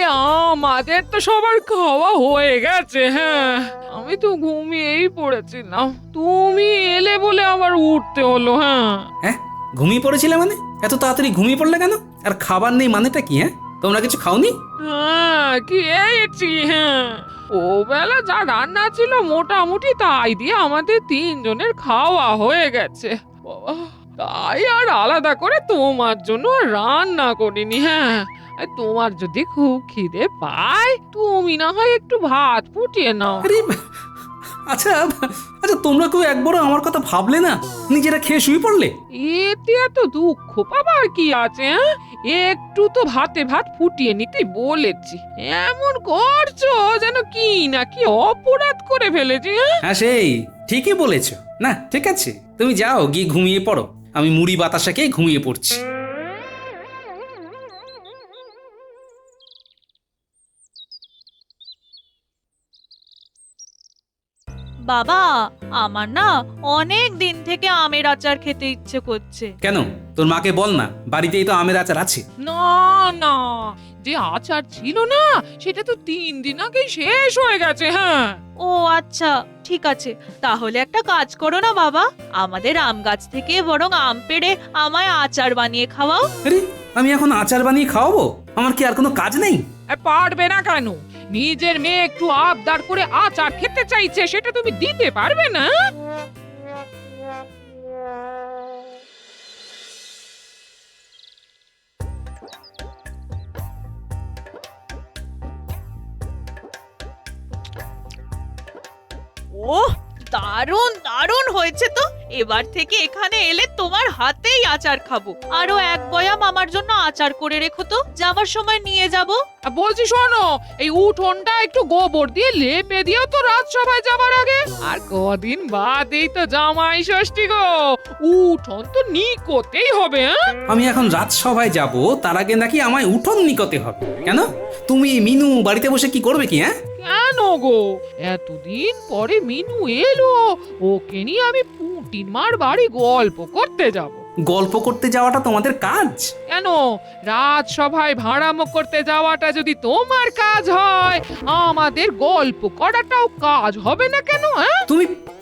আমাদের তো সবার খাওয়া হয়ে গেছে। হ্যাঁ, আমি তো ঘুমিয়েই পড়েছিলাম, তুমি এলে বলে আবার উঠতে হলো। হ্যাঁ, ঘুমিয়ে পড়েছিলে মানে? এত তাড়াতাড়ি ঘুমিয়ে পড়লে কেন? আর খাবার নেই মানেটা কি? হ্যাঁ, তোমরা কিছু খাওনি? হ্যাঁ, খেয়েছি। হ্যাঁ, ও বেলা যা রান্না ছিল মোটামুটি তাই দিয়ে আমাদের তিনজনের খাওয়া হয়ে গেছে। বাবা, তাই আর আলাদা করে তোমার জন্য রান্না করিনি। হ্যাঁ, তোমার যদি খুব খিদে পায় তুমি না হয় একটু ভাত ফুটিয়ে নাও। আচ্ছা আচ্ছা, তোমরা কেউ একবারও আমার কথা ভাবলে না? নিজেরা খেয়ে শুয়ে পড়লে। এতে এত দুঃখ পাবার কি আছে? একটু তো ভাতে ভাত ফুটিয়ে নিতে বলেছি, এমন করছো যেন কি না কি অপরাধ করে ফেলেছি। হ্যাঁ সেই ঠিকই বলেছ। না ঠিক আছে, তুমি যাও গিয়ে ঘুমিয়ে পড়ো, আমি মুড়ি বাতাসা খেয়ে ঘুমিয়ে পড়ছি। বাবা, আমার না অনেক দিন থেকে আমের আচার খেতে ইচ্ছে করছে। কেন, তোর মাকে বল না, বাড়িতেই তো আমের আচার আছে। না না, যে আচার ছিল না সেটা তো 3 দিন আগেই শেষ হয়ে গেছে। হ্যাঁ ও আচ্ছা, ঠিক আছে, তাহলে একটা কাজ করো না বাবা, আমাদের আম গাছ থেকে বরং আম পেড়ে আমায় আচার বানিয়ে খাওয়াও। আরে আমি এখন আচার বানিয়ে খাওয়াবো? আমার কি আর কোনো কাজ নেই? পারবে না কেন? নিজের মেয়ে একটু আবদার করে আচার খেতে চাইছে, সেটা তুমি দিতে পারবে না? ওহ, দারুণ দারুণ হয়েছে তো। এবার থেকে এখানে এলে তোমার হাতেই আচার খাবো। আরো 1 বয়াম আমার জন্য আচার করে রেখো তো, যাবার সময় নিয়ে যাব। বলছি শোনো, এই উঠোনটা একটু গোবর দিয়ে লেপে দিও তো রাজসভায় যাবার আগে। আর কদিন বাদেই তো জামাই ষষ্ঠী গো, উঠোন তো নিকোতেই হবে। আমি এখন রাজসভায় যাব, তার আগে নাকি আমায় উঠোন নিকতে হবে? কেন, তুমি মিনু বাড়িতে বসে কি করবে কি? হ্যাঁ কেন গো, এতদিন পরে মিনু এলো, ওকে নিয়ে আমি পুটির মার বাড়ি গল্প করতে যাব। গল্প করতে যাওয়াটা তোমাদের কাজ? কেন, রাজসভায় ভাড়ামো করতে যাওয়াটা যদি তোমার কাজ হয়, আমাদের গল্প করাটাও কাজ হবে না কেন?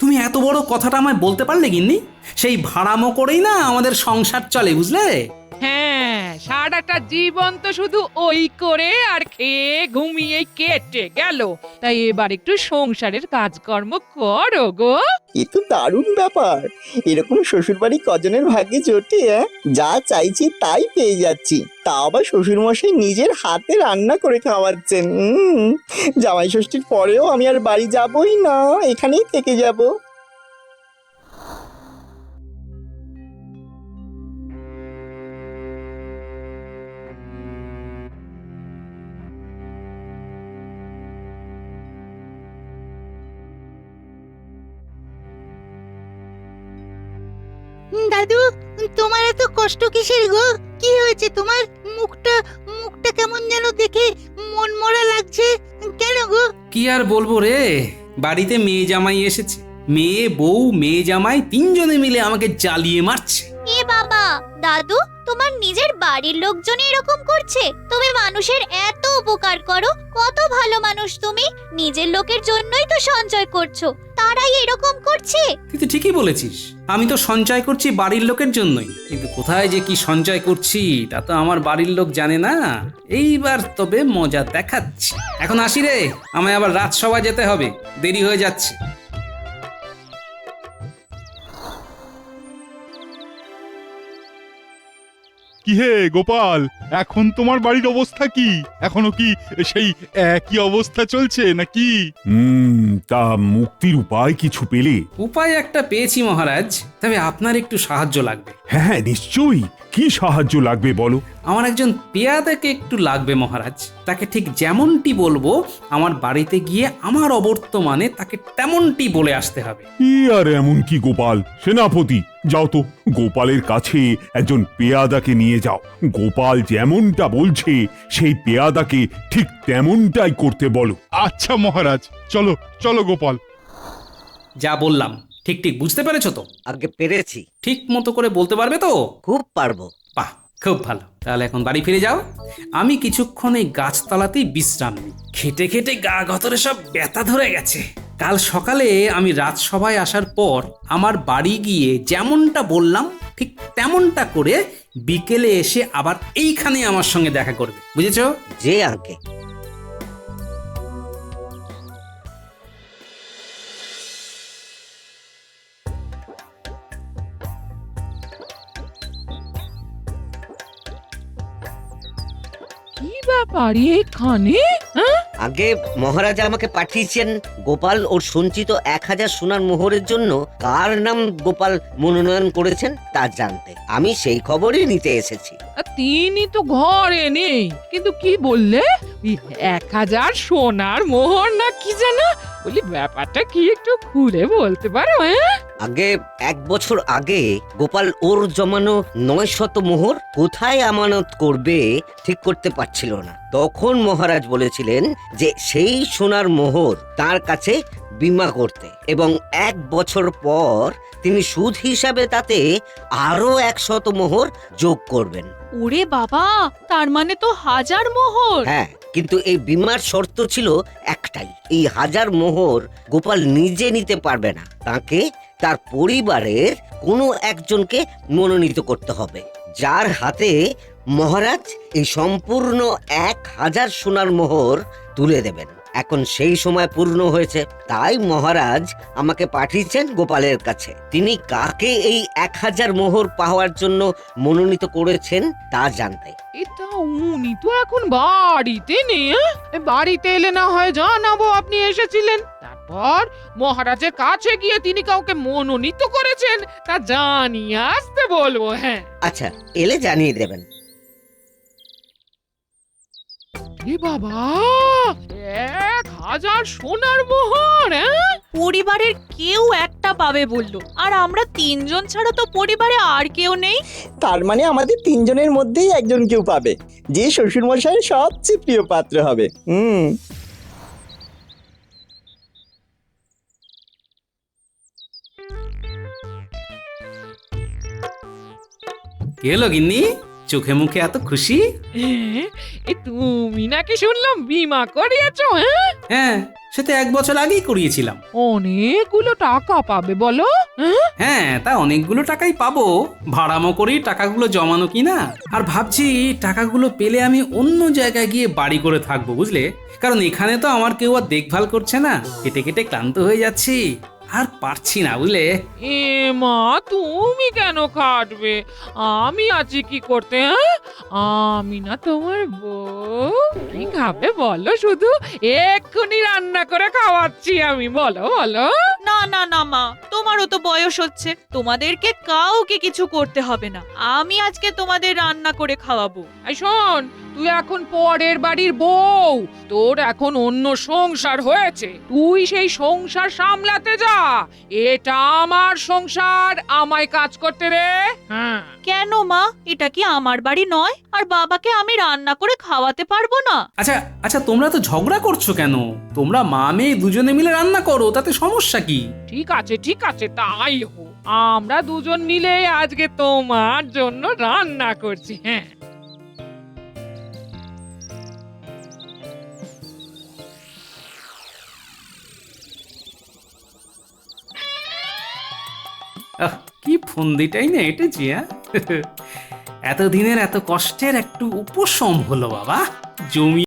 তুমি এত বড় কথাটা আমায় বলতে পারলে গিন্নি? সেই ভাড়ামো করেই না আমাদের সংসার চলে, বুঝলে? হ্যাঁ, সারাটা জীবন তো শুধু ওই করে আর খেয়ে ঘুমিয়ে কেটে গেল, তাই এবার একটু সংসারের কাজকর্ম করো গো। এ তো দারুণ ব্যাপার। এরকম শ্বশুর বাড়ি কজনের ভাগ্যে জোটে? যা চাইছি তাই পেয়ে যাচ্ছি, তা আবার শ্বশুর মশাই নিজের হাতে রান্না করে খাওয়াচ্ছেন। জামাই ষষ্ঠীর পরেও আমি আর বাড়ি যাবই না, এখানেই থেকে যাব। দাদু, তোমার এত কষ্ট কিসের গো? কি হয়েছে তোমার? মুখটা মুখটা কেমন যেন দেখে মন মরা লাগছে কেন গো? কি আর বলবো রে, বাড়িতে মেয়ে জামাই এসেছে, মেয়ে বউ মেয়ে জামাই 3 জনে মিলে আমাকে জ্বালিয়ে মারছে। এ বাবা, দাদু তোমার নিজের বাড়ির লোকজন এরকম করছে? তুমি মানুষের এত উপকার করো, কত ভালো মানুষ তুমি, নিজের লোকের জন্যই তো সঞ্চয় করছো, তারাই এরকম করছে। তুই ঠিকই বলেছিস, আমি তো সঞ্চয় করছি বাড়ির লোকের জন্যই, কিন্তু কোথায় যে কি সঞ্চয় করছি তা তো আমার বাড়ির লোক জানে না। এইবার তবে মজা দেখাচ্ছি। এখন আসি রে, আমায় আবার রাজসভায় যেতে হবে, দেরি হয়ে যাচ্ছে। কি হে গোপাল, এখন তোমার বাড়ির অবস্থা কি? এখনো কি সেই একই অবস্থা চলছে নাকি? তা মুক্তির উপায় কিছু পেলে? উপায় একটা পেয়েছি মহারাজ, তবে আপনার একটু সাহায্য লাগবে। হ্যাঁ হ্যাঁ নিশ্চয়ই, কি সাহায্য লাগবে বলো। আমার একজন পেয়াদাকে একটু লাগবে মহারাজ, তাকে ঠিক যেমনটি বলবো আমার বাড়িতে গিয়ে আমার অবর্তমানে তাকে তেমনটি বলে আসতে হবে। আর এমন কি গোপাল, সেনাপতি যাও তো গোপালের কাছে একজন পেয়াদাকে নিয়ে যাও। গোপাল যেমনটা বলছে সেই পেয়াদাকে ঠিক তেমনটাই করতে বলো। আচ্ছা মহারাজ, চলো চলো গোপাল। যা বললাম ঠিক ঠিক বুঝতে পেরেছো তো? আগে পেরেছি। ঠিক মতো করে বলতে পারবে তো? খুব পারবো। বাহ, খুব ভালো, তাহলে এখন বাড়ি ফিরে যাও। আমি কিছুক্ষণ এই গাছতলাতেই বিশ্রাম নিই, খেটে খেটে গা গতরে সব ব্যথা ধরে গেছে। কাল সকালে আমি রাজসভায় আসার পর আমার বাড়ি গিয়ে যেমনটা বললাম ঠিক তেমনটা করে বিকেলে এসে আবার এইখানে আমার সঙ্গে দেখা করবে, বুঝেছো? যে আঙ্কে। কি ব্যাপার এখানে? আগে মহারাজ আমাকে পাঠিয়েছেন গোপাল ওর সঞ্চিত 1000 সোনার মোহরের জন্য কার নাম গোপাল মনোনয়ন করেছেন তা জানতে। আমি সেই খবরই নিতে এসেছি। তিনি তো ঘরে নেই, কিন্তু কি বললে 1000 সোনার মোহর না কি জানা? বলি ব্যাপারটা কি একটু খুলে বলতে পারো? আগে 1 বছর আগে গোপাল ওর জমানো 900 মোহর কোথায় আমানত করবে ঠিক করতে পারছিল না। তখন মহারাজ বলেছিলেন যে সেই সোনার মোহর তার কাছে বীমা করতে, এবং 1 বছর পর তিনি সুদ হিসাবে তাতে আরো 100 মোহর যোগ করবেন। ওরে বাবা, তার মানে তো 1000 মোহর। হ্যাঁ, কিন্তু এই বীমার শর্ত ছিল একটাই, এই 1000 মোহর গোপাল নিজে নিতে পারবে না, তাকে তার পরিবারের কোনো একজনকে মনোনীত করতে হবে, যার হাতে মহারাজ এই সম্পূর্ণ 1000 সোনার মোহর তুলে দেবেন। এখন সেই সময় পূর্ণ হয়েছে, তাই মহারাজ আমাকে পাঠিয়েছেন গোপালের কাছে। তিনি কাকে এই 1000 মোহর পাওয়ার জন্য মনোনীত করেছেন তা জানতে। এটা উনি তো এখন বাড়িতে নেই। বাড়িতে এলে না হয় জানাবো আপনি এসেছিলেন। তারপর মহারাজের কাছে গিয়ে তিনি কাউকে মনোনীত করেছেন তা জানিয়ে আসতে বলবো। হ্যাঁ আচ্ছা, এলে জানিয়ে দেবেন। এ বাবা, 1000 সোনার মোহর! পরিবারের কেউ একটা পাবে বললো, আর আমরা 3 জন ছাড়া তো পরিবারে আর কেউ নেই। তার মানে আমাদের 3 জনের মধ্যেই একজন কেউ পাবে, যে শ্বশুর মশাইয়ের সবচেয়ে প্রিয় পাত্র হবে। কি হলো গিন্নি, চোখে মুখে এত খুশি? তুমি নাকি শুনলাম বীমা করিয়েছো? হ্যাঁ, সে তো 1 বছর আগেই করিয়েছিলাম। অনেকগুলো টাকা পাবে বলো? হ্যাঁ, তা অনেকগুলো টাকাই পাবো, ভাড়ামো করেই টাকাগুলো জমানো কিনা। আর ভাবছি টাকাগুলো পেলে আমি অন্য জায়গায় গিয়ে বাড়ি করে থাকবো, বুঝলে? কারণ এখানে তো আমার কেউ আর দেখভাল করছে না, কেটে কেটে ক্লান্ত হয়ে যাচ্ছি, আর পারছি না, বুঝলে? এ মা, তুমি কেন খাটবে? আমি আছি কি করতে? আমি না তোমার বউ? কি খাবে বলো, শুধু এক্ষুনি রান্না করে খাওয়াচ্ছি আমি। বলো বলো। না না না মা, তোমারও তো বয়স হচ্ছে, তোমাদেরকে কাউকে কিছু করতে হবে না, আমি আজকে তোমাদের রান্না করে খাওয়াবো। এই শোন, তুই এখন পরের বাড়ির বউ, তোর এখন অন্য সংসার হয়েছে, তুই সেই সংসার সামলাতে যা। এটা আমার সংসার, আমায় কাজ করতে রে। কেন মা, এটা কি আমার বাড়ি নয়? আর বাবাকে আমি রান্না করে খাওয়াতে পারবো না? আচ্ছা আচ্ছা, তোমরা তো ঝগড়া করছো কেন? তোমরা মা মেয়ে দুজনে মিলে রান্না করো, তাতে সমস্যা কি? ঠিক আছে ঠিক আছে, তাই হোক, আমরা দুজন মিলে আজকে তোমার জন্য রান্না করছি। হ্যাঁ, কি ফন্দিটাই না এটেছি। এতদিনের এত কষ্টের একটু উপশম হলো বাবা। জমি